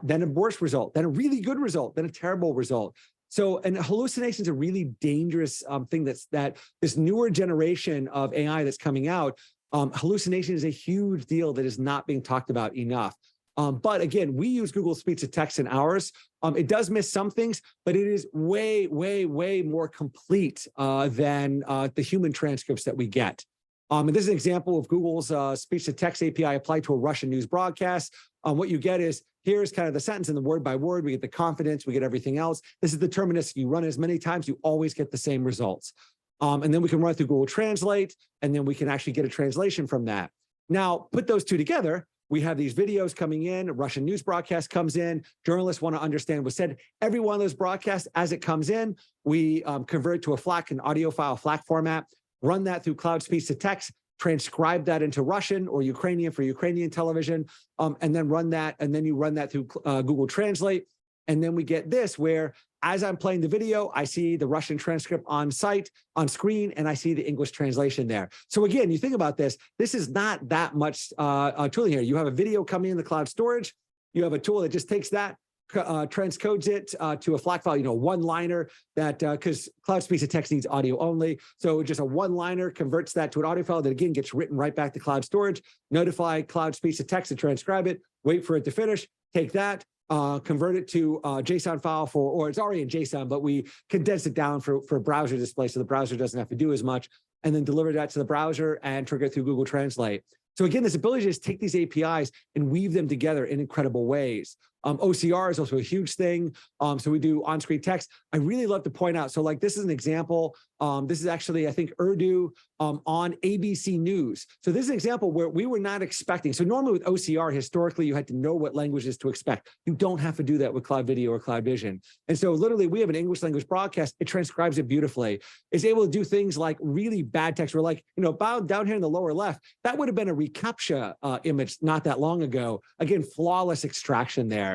[SPEAKER 1] then a worse result, then a really good result, then a terrible result. So, and hallucination is a really dangerous thing that this newer generation of AI that's coming out, hallucination is a huge deal that is not being talked about enough. But again, we use Google Speech to Text in ours. It does miss some things, but it is way, way, way more complete than the human transcripts that we get. And this is an example of Google's Speech to Text API applied to a Russian news broadcast. What you get is, here's kind of the sentence and the word by word. We get the confidence, we get everything else. This is deterministic. You run it as many times, you always get the same results. And then we can run it through Google Translate, and then we can actually get a translation from that. Now, put those two together. We have these videos coming in, a Russian news broadcast comes in, journalists want to understand what's said. Every one of those broadcasts, as it comes in, we convert to a FLAC, an audio file FLAC format, run that through Cloud Speech to Text, transcribe that into Russian or Ukrainian for Ukrainian television, and then run that, and then you run that through Google Translate. And then we get this where, as I'm playing the video, I see the Russian transcript on screen, and I see the English translation there. So again, you think about this, this is not that much tooling here. You have a video coming in the cloud storage, you have a tool that just takes that, transcodes it to a FLAC file, one-liner that, because cloud speech to text needs audio only. So just a one-liner converts that to an audio file that again gets written right back to cloud storage, notify cloud speech to text to transcribe it, wait for it to finish, take that, convert it to a JSON file or it's already in JSON, but we condense it down for browser display so the browser doesn't have to do as much, and then deliver that to the browser and trigger it through Google Translate. So again, this ability to just take these APIs and weave them together in incredible ways. OCR is also a huge thing. So we do on-screen text. I really love to point out, so like this is an example. This is actually, I think, Urdu on ABC News. So this is an example where we were not expecting. So normally with OCR, historically, you had to know what languages to expect. You don't have to do that with Cloud Video or Cloud Vision. And so literally we have an English language broadcast. It transcribes it beautifully. It's able to do things like really bad text. We're like, down here in the lower left, that would have been a reCAPTCHA image not that long ago. Again, flawless extraction there.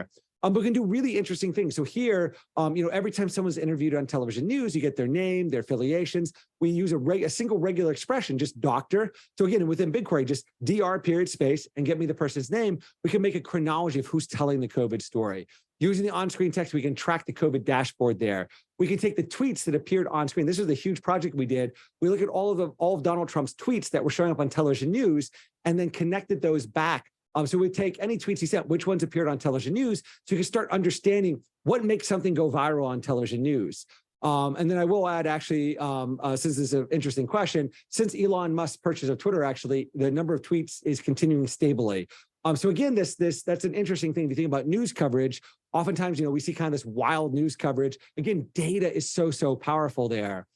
[SPEAKER 1] We can do really interesting things. So here, every time someone's interviewed on television news, you get their name, their affiliations. We use a single regular expression, just doctor. So again, within BigQuery, just DR period space and get me the person's name. We can make a chronology of who's telling the COVID story. Using the on-screen text, we can track the COVID dashboard there. We can take the tweets that appeared on screen. This was a huge project we did. We look at all of Donald Trump's tweets that were showing up on television news and then connected those back. So we take any tweets he sent, which ones appeared on television news, so you can start understanding what makes something go viral on television news. And then I will add, actually, since this is an interesting question, since Elon Musk's purchase of Twitter, actually, the number of tweets is continuing stably. So again, that's an interesting thing to think about news coverage. Oftentimes, we see kind of this wild news coverage. Again, data is so powerful there.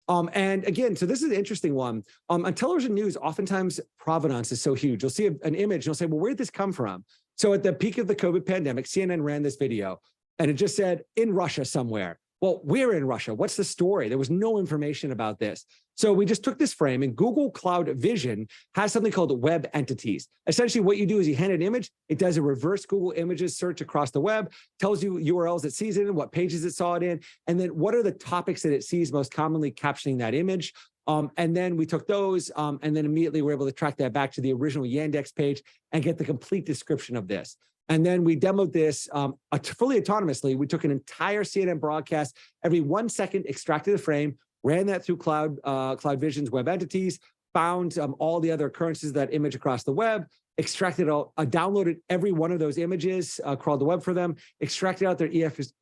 [SPEAKER 1] And again, so this is an interesting one. On television news, oftentimes provenance is so huge. You'll see an image and you'll say, well, where did this come from? So at the peak of the COVID pandemic, CNN ran this video and it just said in Russia somewhere. Well, we're in Russia. What's the story? There was no information about this. So we just took this frame, and Google Cloud Vision has something called web entities. Essentially, what you do is you hand an image, it does a reverse Google Images search across the web, tells you URLs it sees it in, what pages it saw it in, and then what are the topics that it sees most commonly captioning that image. And then we took those, and then immediately we're able to track that back to the original Yandex page and get the complete description of this. And then we demoed this fully autonomously. We took an entire CNN broadcast, every 1 second extracted a frame, ran that through Cloud Vision's web entities, found all the other occurrences of that image across the web, extracted downloaded every one of those images, crawled the web for them, extracted out their EXIF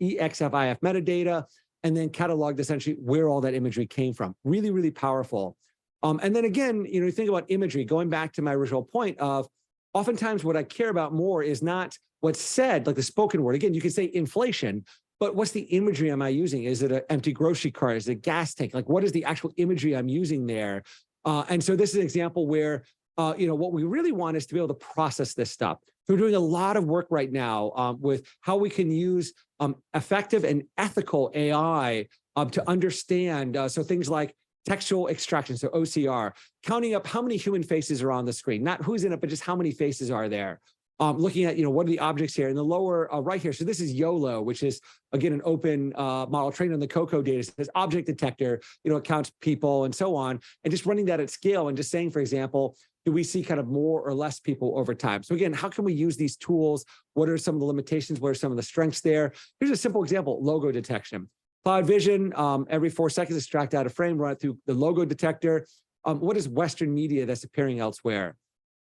[SPEAKER 1] metadata, and then cataloged essentially where all that imagery came from. Really, really powerful. And then again, you think about imagery, going back to my original point of, oftentimes what I care about more is not what's said, like the spoken word. Again, you can say inflation, but what's the imagery am I using? Is it an empty grocery cart? Is it a gas tank? Like, what is the actual imagery I'm using there? And so this is an example where, what we really want is to be able to process this stuff. So we're doing a lot of work right now with how we can use effective and ethical AI to understand. So things like textual extraction, so OCR, counting up how many human faces are on the screen, not who's in it, but just how many faces are there. Looking at, what are the objects here in the lower right here. So this is YOLO, which is, again, an open model trained on the COCO data. It says object detector, it counts people and so on, and just running that at scale and just saying, for example, do we see kind of more or less people over time? So again, how can we use these tools? What are some of the limitations? What are some of the strengths there? Here's a simple example, logo detection. Cloud Vision, every 4 seconds, extract out a frame, run it through the logo detector. What is Western media that's appearing elsewhere?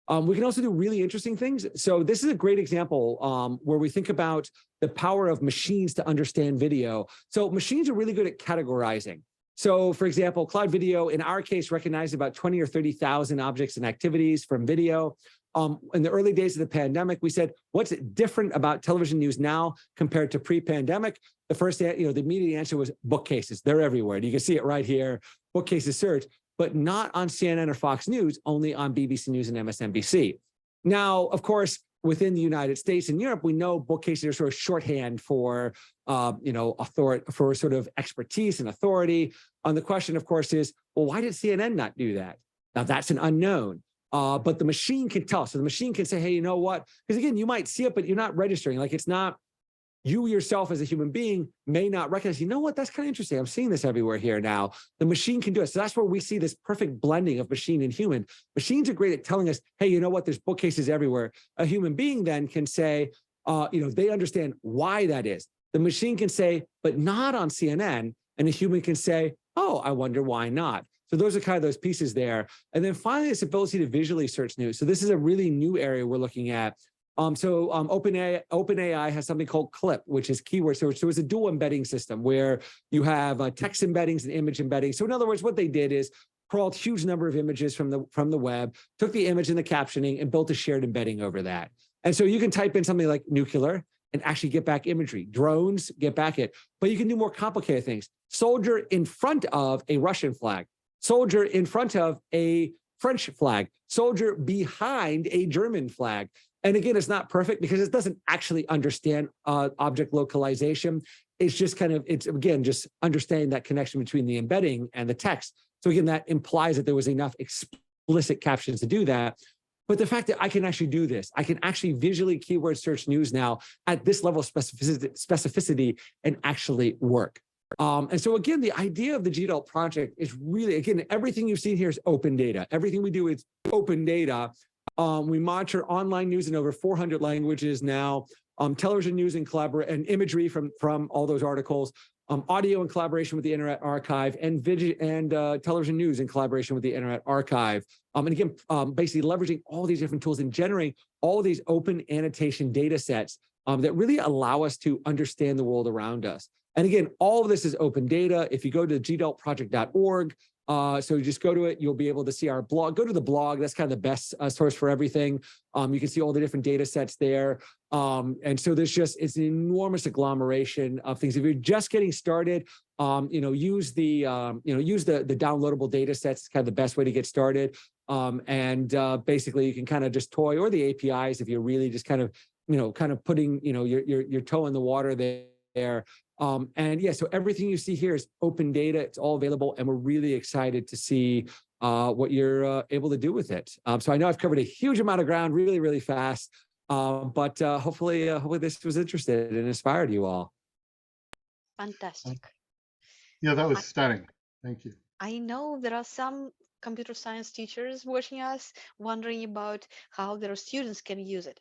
[SPEAKER 1] We can also do really interesting things. So this is a great example where we think about the power of machines to understand video. So machines are really good at categorizing. So for example, Cloud Video, in our case, recognized about 20 or 30,000 objects and activities from video. In the early days of the pandemic, we said, what's different about television news now compared to pre-pandemic? The first, the immediate answer was bookcases. They're everywhere. You can see it right here, bookcases search, but not on CNN or Fox News, only on BBC News and MSNBC. Now, of course, within the United States and Europe, we know bookcases are sort of shorthand for, for sort of expertise and authority. The question, of course, is, well, why did CNN not do that? Now, that's an unknown. But the machine can tell. So the machine can say, hey, you know what? Because again, you might see it, but you're not registering. Like, it's not, you yourself as a human being may not recognize, you know what, that's kind of interesting. I'm seeing this everywhere here now. The machine can do it. So that's where we see this perfect blending of machine and human. Machines are great at telling us, hey, you know what, there's bookcases everywhere. A human being then can say, they understand why that is. The machine can say, but not on CNN, and a human can say, oh, I wonder why not. So those are kind of those pieces there. And then finally, this ability to visually search news. So this is a really new area we're looking at. OpenAI has something called CLIP, which is keyword search. So it's a dual embedding system where you have text embeddings and image embeddings. So in other words, what they did is crawled huge number of images from the web, took the image and the captioning and built a shared embedding over that. And so you can type in something like nuclear and actually get back imagery. Drones, get back it. But you can do more complicated things. Soldier in front of a Russian flag. Soldier in front of a French flag. Soldier behind a German flag. And again, it's not perfect because it doesn't actually understand object localization. It's just kind of, it's again, just understanding that connection between the embedding and the text. So again, that implies that there was enough explicit captions to do that. But the fact that I can actually do this, I can actually visually keyword search news now at this level of specificity and actually work. And so again, the idea of the GDALT project is really, again, everything you've seen here is open data. Everything we do is open data. We monitor online news in over 400 languages now, television news and imagery from all those articles, audio in collaboration with the Internet Archive, and television news in collaboration with the Internet Archive. And again, basically leveraging all these different tools and generating all these open annotation data sets that really allow us to understand the world around us. And again, all of this is open data. If you go to gdaltproject.org, so you just go to it, you'll be able to see our blog. Go to the blog. That's kind of the best source for everything. You can see all the different data sets there. And so it's an enormous agglomeration of things. If you're just getting started, use the downloadable data sets. It's kind of the best way to get started. Basically you can kind of just toy, or the APIs if you're really just kind of putting, your toe in the water there. So everything you see here is open data. It's all available, and we're really excited to see what you're able to do with it. So I know I've covered a huge amount of ground really, really fast, but hopefully this was interesting and inspired you all.
[SPEAKER 2] Fantastic.
[SPEAKER 3] Yeah, that was stunning. Thank you.
[SPEAKER 2] I know there are some computer science teachers watching us, wondering about how their students can use it.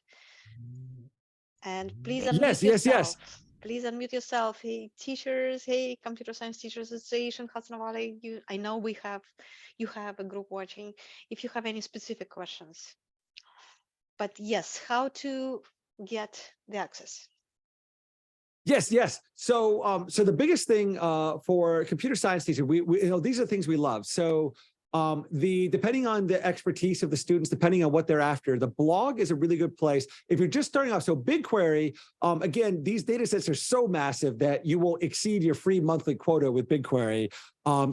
[SPEAKER 2] And please unmute yourself.
[SPEAKER 1] Yes.
[SPEAKER 2] Please unmute yourself. Hey, teachers. Hey, Computer Science Teachers Association, Hudson Valley. I know you have a group watching. If you have any specific questions, but yes, how to get the access?
[SPEAKER 1] Yes. So the biggest thing for computer science teachers, these are things we love. So depending on the expertise of the students, depending on what they're after, the blog is a really good place. If you're just starting off, so BigQuery, again, these data sets are so massive that you will exceed your free monthly quota with BigQuery.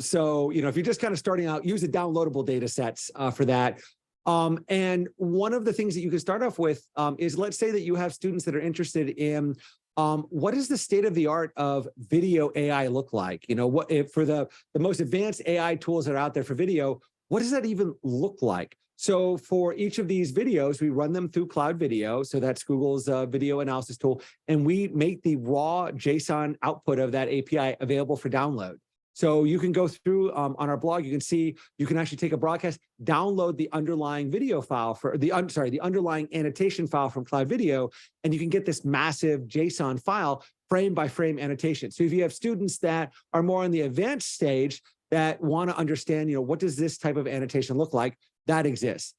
[SPEAKER 1] So, if you're just kind of starting out, use the downloadable data sets for that. And one of the things that you can start off with is, let's say that you have students that are interested in what does the state of the art of video AI look like? For the most advanced AI tools that are out there for video, what does that even look like? So for each of these videos, we run them through Cloud Video. So that's Google's video analysis tool. And we make the raw JSON output of that API available for download. So you can go through on our blog, you can actually take a broadcast, download the underlying video file the underlying annotation file from Cloud Video, and you can get this massive JSON file, frame by frame annotation. So if you have students that are more on the advanced stage that want to understand, what does this type of annotation look like, that exists.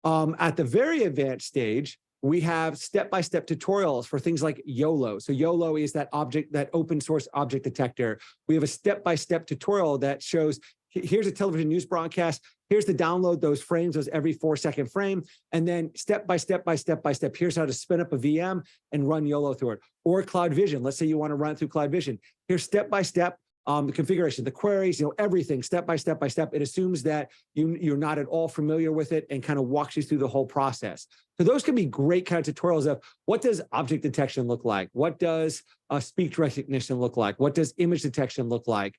[SPEAKER 1] At the very advanced stage, we have step-by-step tutorials for things like YOLO. So YOLO is that open source object detector. We have a step-by-step tutorial that shows, here's a television news broadcast, here's to download those frames, those every 4-second frame, and then step-by-step, here's how to spin up a VM and run YOLO through it. Or Cloud Vision, let's say you want to run it through Cloud Vision. Here's step-by-step, the configuration, the queries, everything step-by-step. It assumes that you're not at all familiar with it and kind of walks you through the whole process. So those can be great kind of tutorials of what does object detection look like? What does speech recognition look like? What does image detection look like?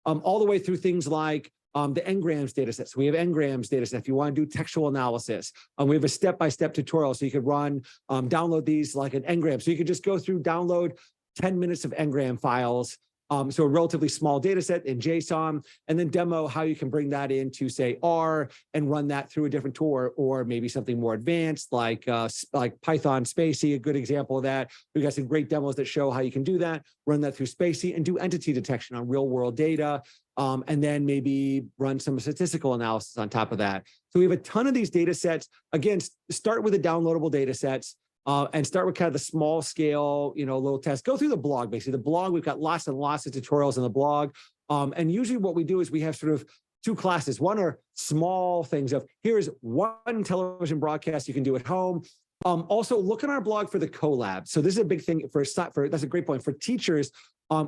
[SPEAKER 1] All the way through things like the Ngrams data sets. So we have Ngrams data set. If you want to do textual analysis, we have a step-by-step tutorial. So you could download these like an Ngram. So you could just go through, download 10 minutes of Ngram files, So a relatively small data set in JSON, and then demo how you can bring that into, say, R and run that through a different tool, or maybe something more advanced like Python Spacey, a good example of that. We've got some great demos that show how you can do that, run that through Spacey and do entity detection on real world data, and then maybe run some statistical analysis on top of that. So we have a ton of these data sets. Again, start with the downloadable data sets. And start with kind of the small scale, little test. Go through the blog, basically. The blog, we've got lots and lots of tutorials on the blog. And usually what we do is we have sort of two classes. One are small things of, here's one television broadcast you can do at home. Also, look on our blog for the collabs. So this is a big thing that's a great point. For teachers,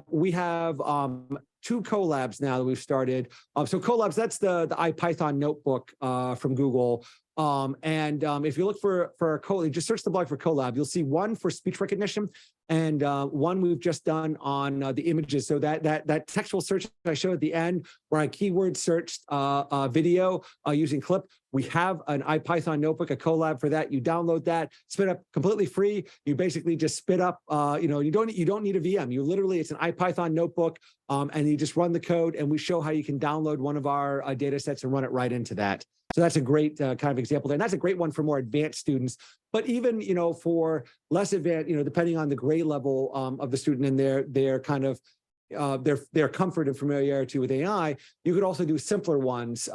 [SPEAKER 1] we have 2 collabs now that we've started. So collabs, that's the IPython notebook from Google. If you look for a collab, just search the blog for collab, you'll see one for speech recognition and one we've just done on the images. So that textual search I showed at the end, where I keyword searched video using clip, we have an IPython notebook, a collab for that. You download that, spin up completely free. You basically just spit up, you don't need a VM. You literally, it's an IPython notebook, and you just run the code, and we show how you can download one of our data sets and run it right into that. So that's a great kind of example there. And that's a great one for more advanced students. But even, for less advanced, depending on the grade level of the student and their kind of their comfort and familiarity with AI, you could also do simpler ones.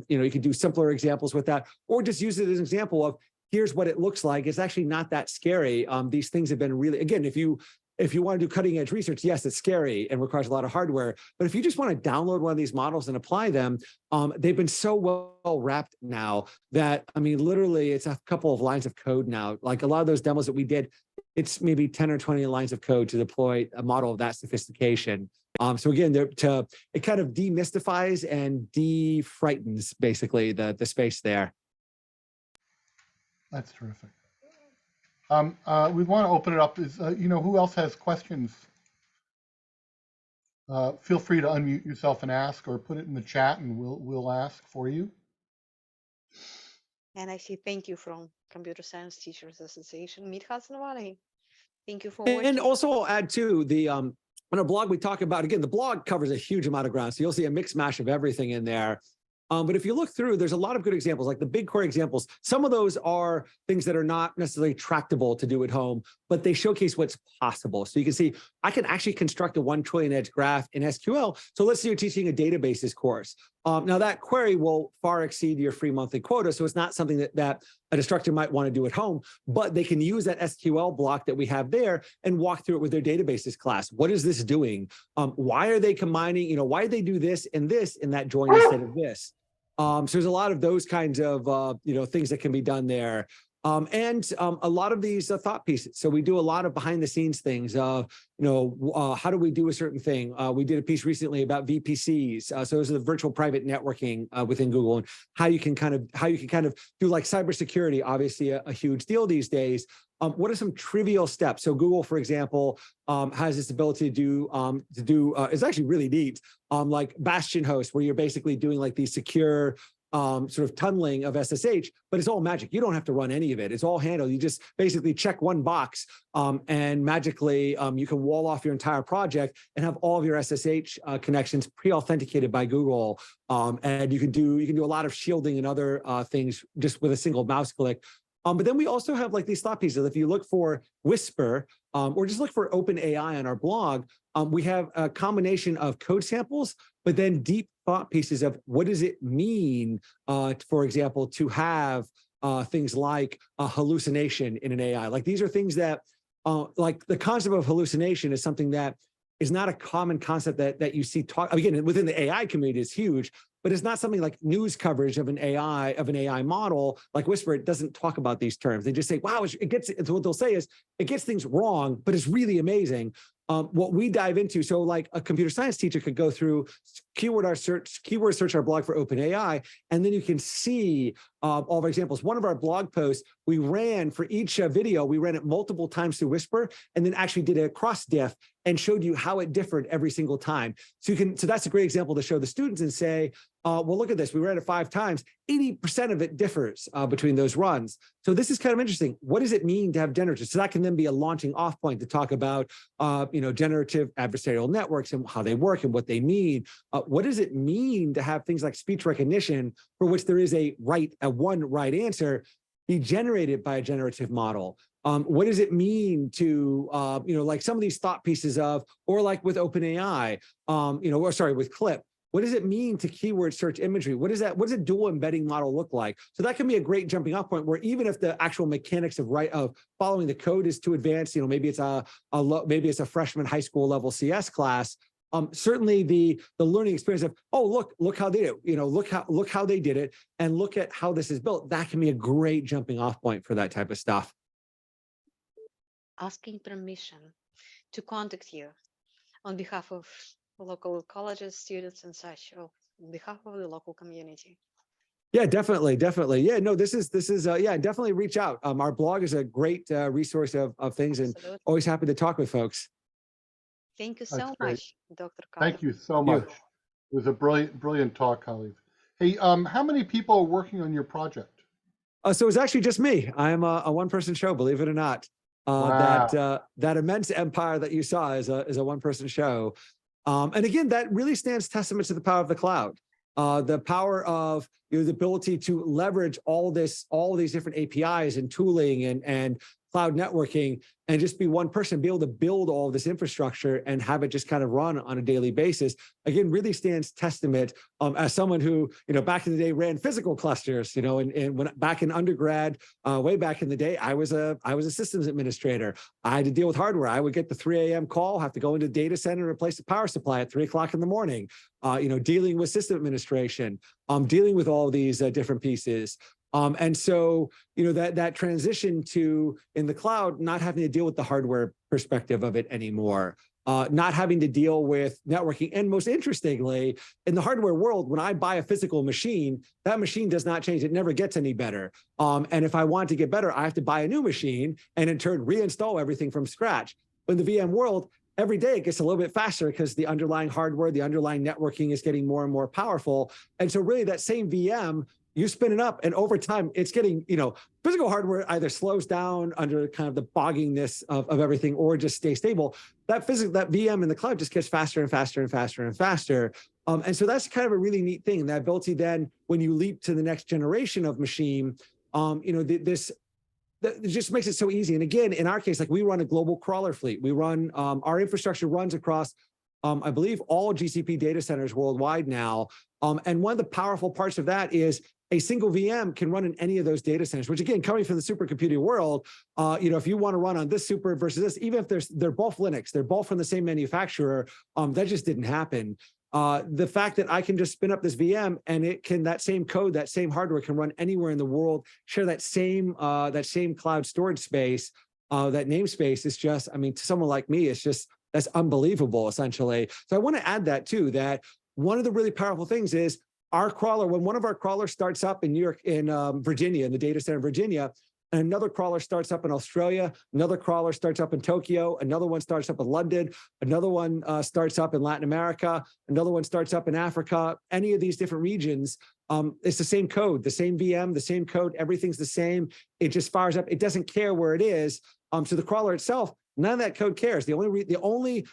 [SPEAKER 1] You could do simpler examples with that, or just use it as an example of, here's what it looks like. It's actually not that scary. These things have been really, again, if you want to do cutting edge research, yes, it's scary and requires a lot of hardware. But if you just want to download one of these models and apply them, they've been so well wrapped now that, literally it's a couple of lines of code now. Like a lot of those demos that we did, it's maybe 10 or 20 lines of code to deploy a model of that sophistication. So again, it kind of demystifies and de-frightens basically the space there.
[SPEAKER 3] That's terrific. We want to open it up. Who else has questions? Feel free to unmute yourself and ask, or put it in the chat, and we'll ask for you.
[SPEAKER 2] And I see thank you from Computer Science Teachers Association. Meet Hassanwali. Thank you for
[SPEAKER 1] And
[SPEAKER 2] watching.
[SPEAKER 1] also I'll add too, on our blog, we talk about, again, the blog covers a huge amount of ground. So you'll see a mix mash of everything in there. But if you look through, there's a lot of good examples, like the big core examples. Some of those are things that are not necessarily tractable to do at home, but they showcase what's possible. So you can see, I can actually construct a 1 trillion edge graph in SQL. So let's say you're teaching a databases course. Now that query will far exceed your free monthly quota. So it's not something that an instructor might want to do at home, but they can use that SQL block that we have there and walk through it with their databases class. What is this doing? Why are they combining, why did they do this and that join instead of this? So there's a lot of those kinds of, things that can be done there. And a lot of these thought pieces. So we do a lot of behind the scenes things of, how do we do a certain thing? We did a piece recently about VPCs. So those are the virtual private networking within Google, and how you can kind of do like cybersecurity, obviously a huge deal these days. What are some trivial steps? So Google, for example, has this ability to do it's actually really neat, like Bastion host, where you're basically doing like these secure sort of tunneling of SSH, but it's all magic. You don't have to run any of it. It's all handled. You just basically check one box, and magically you can wall off your entire project and have all of your SSH connections pre-authenticated by Google. And you can do a lot of shielding and other things just with a single mouse click. But then we also have like these thought pieces. If you look for Whisper, or just look for OpenAI on our blog, we have a combination of code samples, but then deep thought pieces of what does it mean, for example, to have things like a hallucination in an AI. Like these are things that, like the concept of hallucination is something that is not a common concept that you see talk, again, within the AI community is huge, but it's not something like news coverage of an AI model like Whisper. It doesn't talk about these terms. They just say, wow, what they'll say is it gets things wrong, but it's really amazing. What we dive into, so like a computer science teacher could go through keyword search our blog for OpenAI, and then you can see all of our examples. One of our blog posts, we ran for each video, we ran it multiple times through Whisper, and then actually did a cross diff and showed you how it differed every single time. So that's a great example to show the students and say, well, look at this. We ran it 5 times. 80% of it differs between those runs. So this is kind of interesting. What does it mean to have generative? So that can then be a launching off point to talk about, generative adversarial networks and how they work and what they mean. What does it mean to have things like speech recognition for which there is one right answer be generated by a generative model? What does it mean to, like some of these thought pieces or like with OpenAI, with Clip, what does it mean to keyword search imagery? What does a dual embedding model look like? So that can be a great jumping off point where even if the actual mechanics of following the code is too advanced, maybe it's a freshman high school level CS class. Certainly the learning experience of, look how they did it, look how they did it, and look at how this is built. That can be a great jumping off point for that type of stuff.
[SPEAKER 2] Asking permission to contact you on behalf of local colleges, students, and such, on behalf of the local community.
[SPEAKER 1] Yeah, definitely. Yeah, no, this is definitely reach out. Our blog is a great resource of things. Absolutely. And always happy to talk with folks.
[SPEAKER 2] Thank you so much, Dr. Kalev.
[SPEAKER 3] Thank you so much. It was a brilliant talk, Kalev. Hey, how many people are working on your project?
[SPEAKER 1] So it's actually just me. I'm a one-person show, believe it or not.
[SPEAKER 3] Wow.
[SPEAKER 1] That immense empire that you saw is a one-person show. And again, that really stands testament to the power of the cloud. The power of the ability to leverage all these different APIs and tooling and cloud networking, and just be one person, be able to build all this infrastructure and have it just kind of run on a daily basis. Again, really stands testament as someone who, back in the day ran physical clusters, and when back in undergrad, way back in the day, I was a systems administrator. I had to deal with hardware. I would get the 3 a.m. call, have to go into the data center and replace the power supply at 3 o'clock in the morning, dealing with system administration, dealing with all these different pieces. And so, that transition to in the cloud, not having to deal with the hardware perspective of it anymore, not having to deal with networking. And most interestingly, in the hardware world, when I buy a physical machine, that machine does not change. It never gets any better. And if I want to get better, I have to buy a new machine and in turn reinstall everything from scratch. In the VM world, every day it gets a little bit faster because the underlying hardware, the underlying networking is getting more and more powerful. And so really that same VM, you spin it up, and over time, it's getting, physical hardware either slows down under kind of the boggingness of everything, or just stays stable. That VM in the cloud just gets faster and faster and faster and faster. And so that's kind of a really neat thing. That ability then, when you leap to the next generation of machine, it just makes it so easy. And again, in our case, like we run a global crawler fleet. We run, our infrastructure runs across, I believe, all GCP data centers worldwide now. And one of the powerful parts of that is a single VM can run in any of those data centers, which again, coming from the supercomputing world, if you want to run on this super versus this, even if they're both Linux, they're both from the same manufacturer, that just didn't happen. The fact that I can just spin up this VM and that same code, that same hardware can run anywhere in the world, share that same cloud storage space, that namespace is just, to someone like me, that's unbelievable, essentially. So I want to add that too, that one of the really powerful things is our crawler, when one of our crawlers starts up in New York, in Virginia, in the data center in Virginia, and another crawler starts up in Australia, another crawler starts up in Tokyo, another one starts up in London, another one starts up in Latin America, another one starts up in Africa, any of these different regions, it's the same code, the same VM, the same code, everything's the same. It just fires up. It doesn't care where it is. So the crawler itself, none of that code cares. The only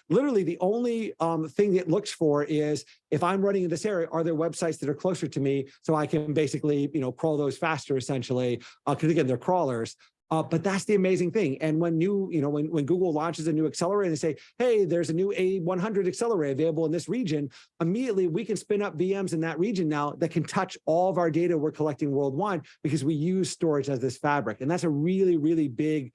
[SPEAKER 1] thing that it looks for is, if I'm running in this area, are there websites that are closer to me so I can basically, crawl those faster, essentially, because again, they're crawlers. But that's the amazing thing. And when when Google launches a new accelerator and they say, hey, there's a new A100 accelerator available in this region, immediately we can spin up VMs in that region now that can touch all of our data we're collecting worldwide, because we use storage as this fabric. And that's a really, really big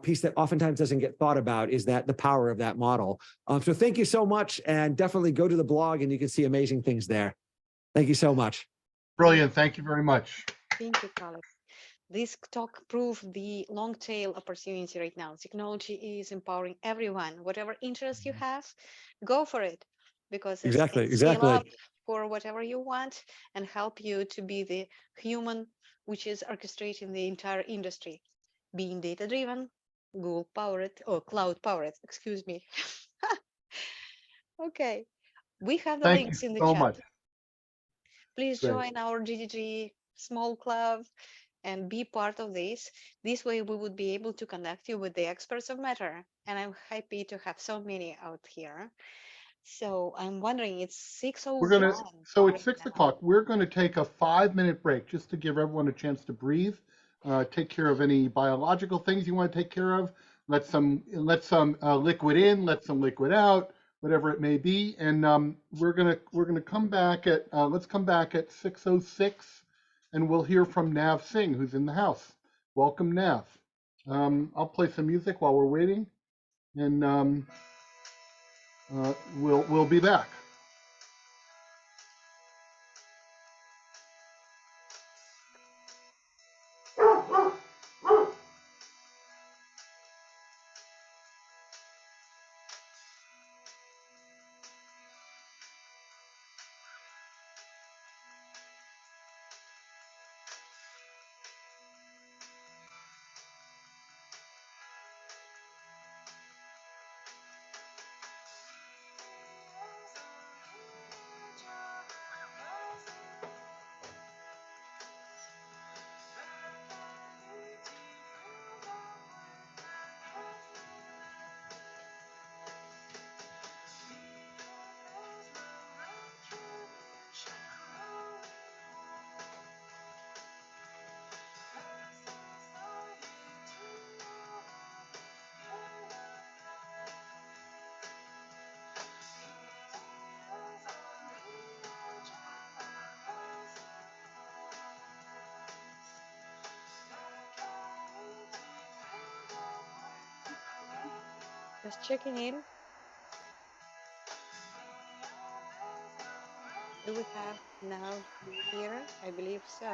[SPEAKER 1] piece that oftentimes doesn't get thought about, is that the power of that model. So thank you so much, and definitely go to the blog and you can see amazing things there. Thank you so much.
[SPEAKER 3] Brilliant. Thank you very much.
[SPEAKER 2] Thank you, Kalev. This talk proved the long tail opportunity right now. Technology is empowering everyone. Whatever interest you have, go for it. because it
[SPEAKER 1] Exactly.
[SPEAKER 2] can scale up
[SPEAKER 1] Exactly.
[SPEAKER 2] for whatever you want and help you to be the human which is orchestrating the entire industry, being data driven, Google powered or cloud powered, excuse me. Okay, we have the
[SPEAKER 3] Thank you
[SPEAKER 2] links in the
[SPEAKER 3] so
[SPEAKER 2] chat.
[SPEAKER 3] much.
[SPEAKER 2] Please
[SPEAKER 3] Great.
[SPEAKER 2] join our GDG small club and be part of this. This way we would be able to connect you with the experts of matter. And I'm happy to have so many out here. So I'm wondering, it's
[SPEAKER 3] We're gonna,
[SPEAKER 2] 6:01
[SPEAKER 3] so
[SPEAKER 2] right
[SPEAKER 3] it's 6
[SPEAKER 2] now.
[SPEAKER 3] o'clock. We're gonna take a 5-minute break just to give everyone a chance to breathe, take care of any biological things you want to take care of. Let some liquid in, let some liquid out, whatever it may be. And we're gonna come back at let's come back at 6:06, and we'll hear from Nav Singh, who's in the house. Welcome, Nav. I'll play some music while we're waiting, and we'll be back.
[SPEAKER 2] Just checking in. Do we have Nav here? I believe so.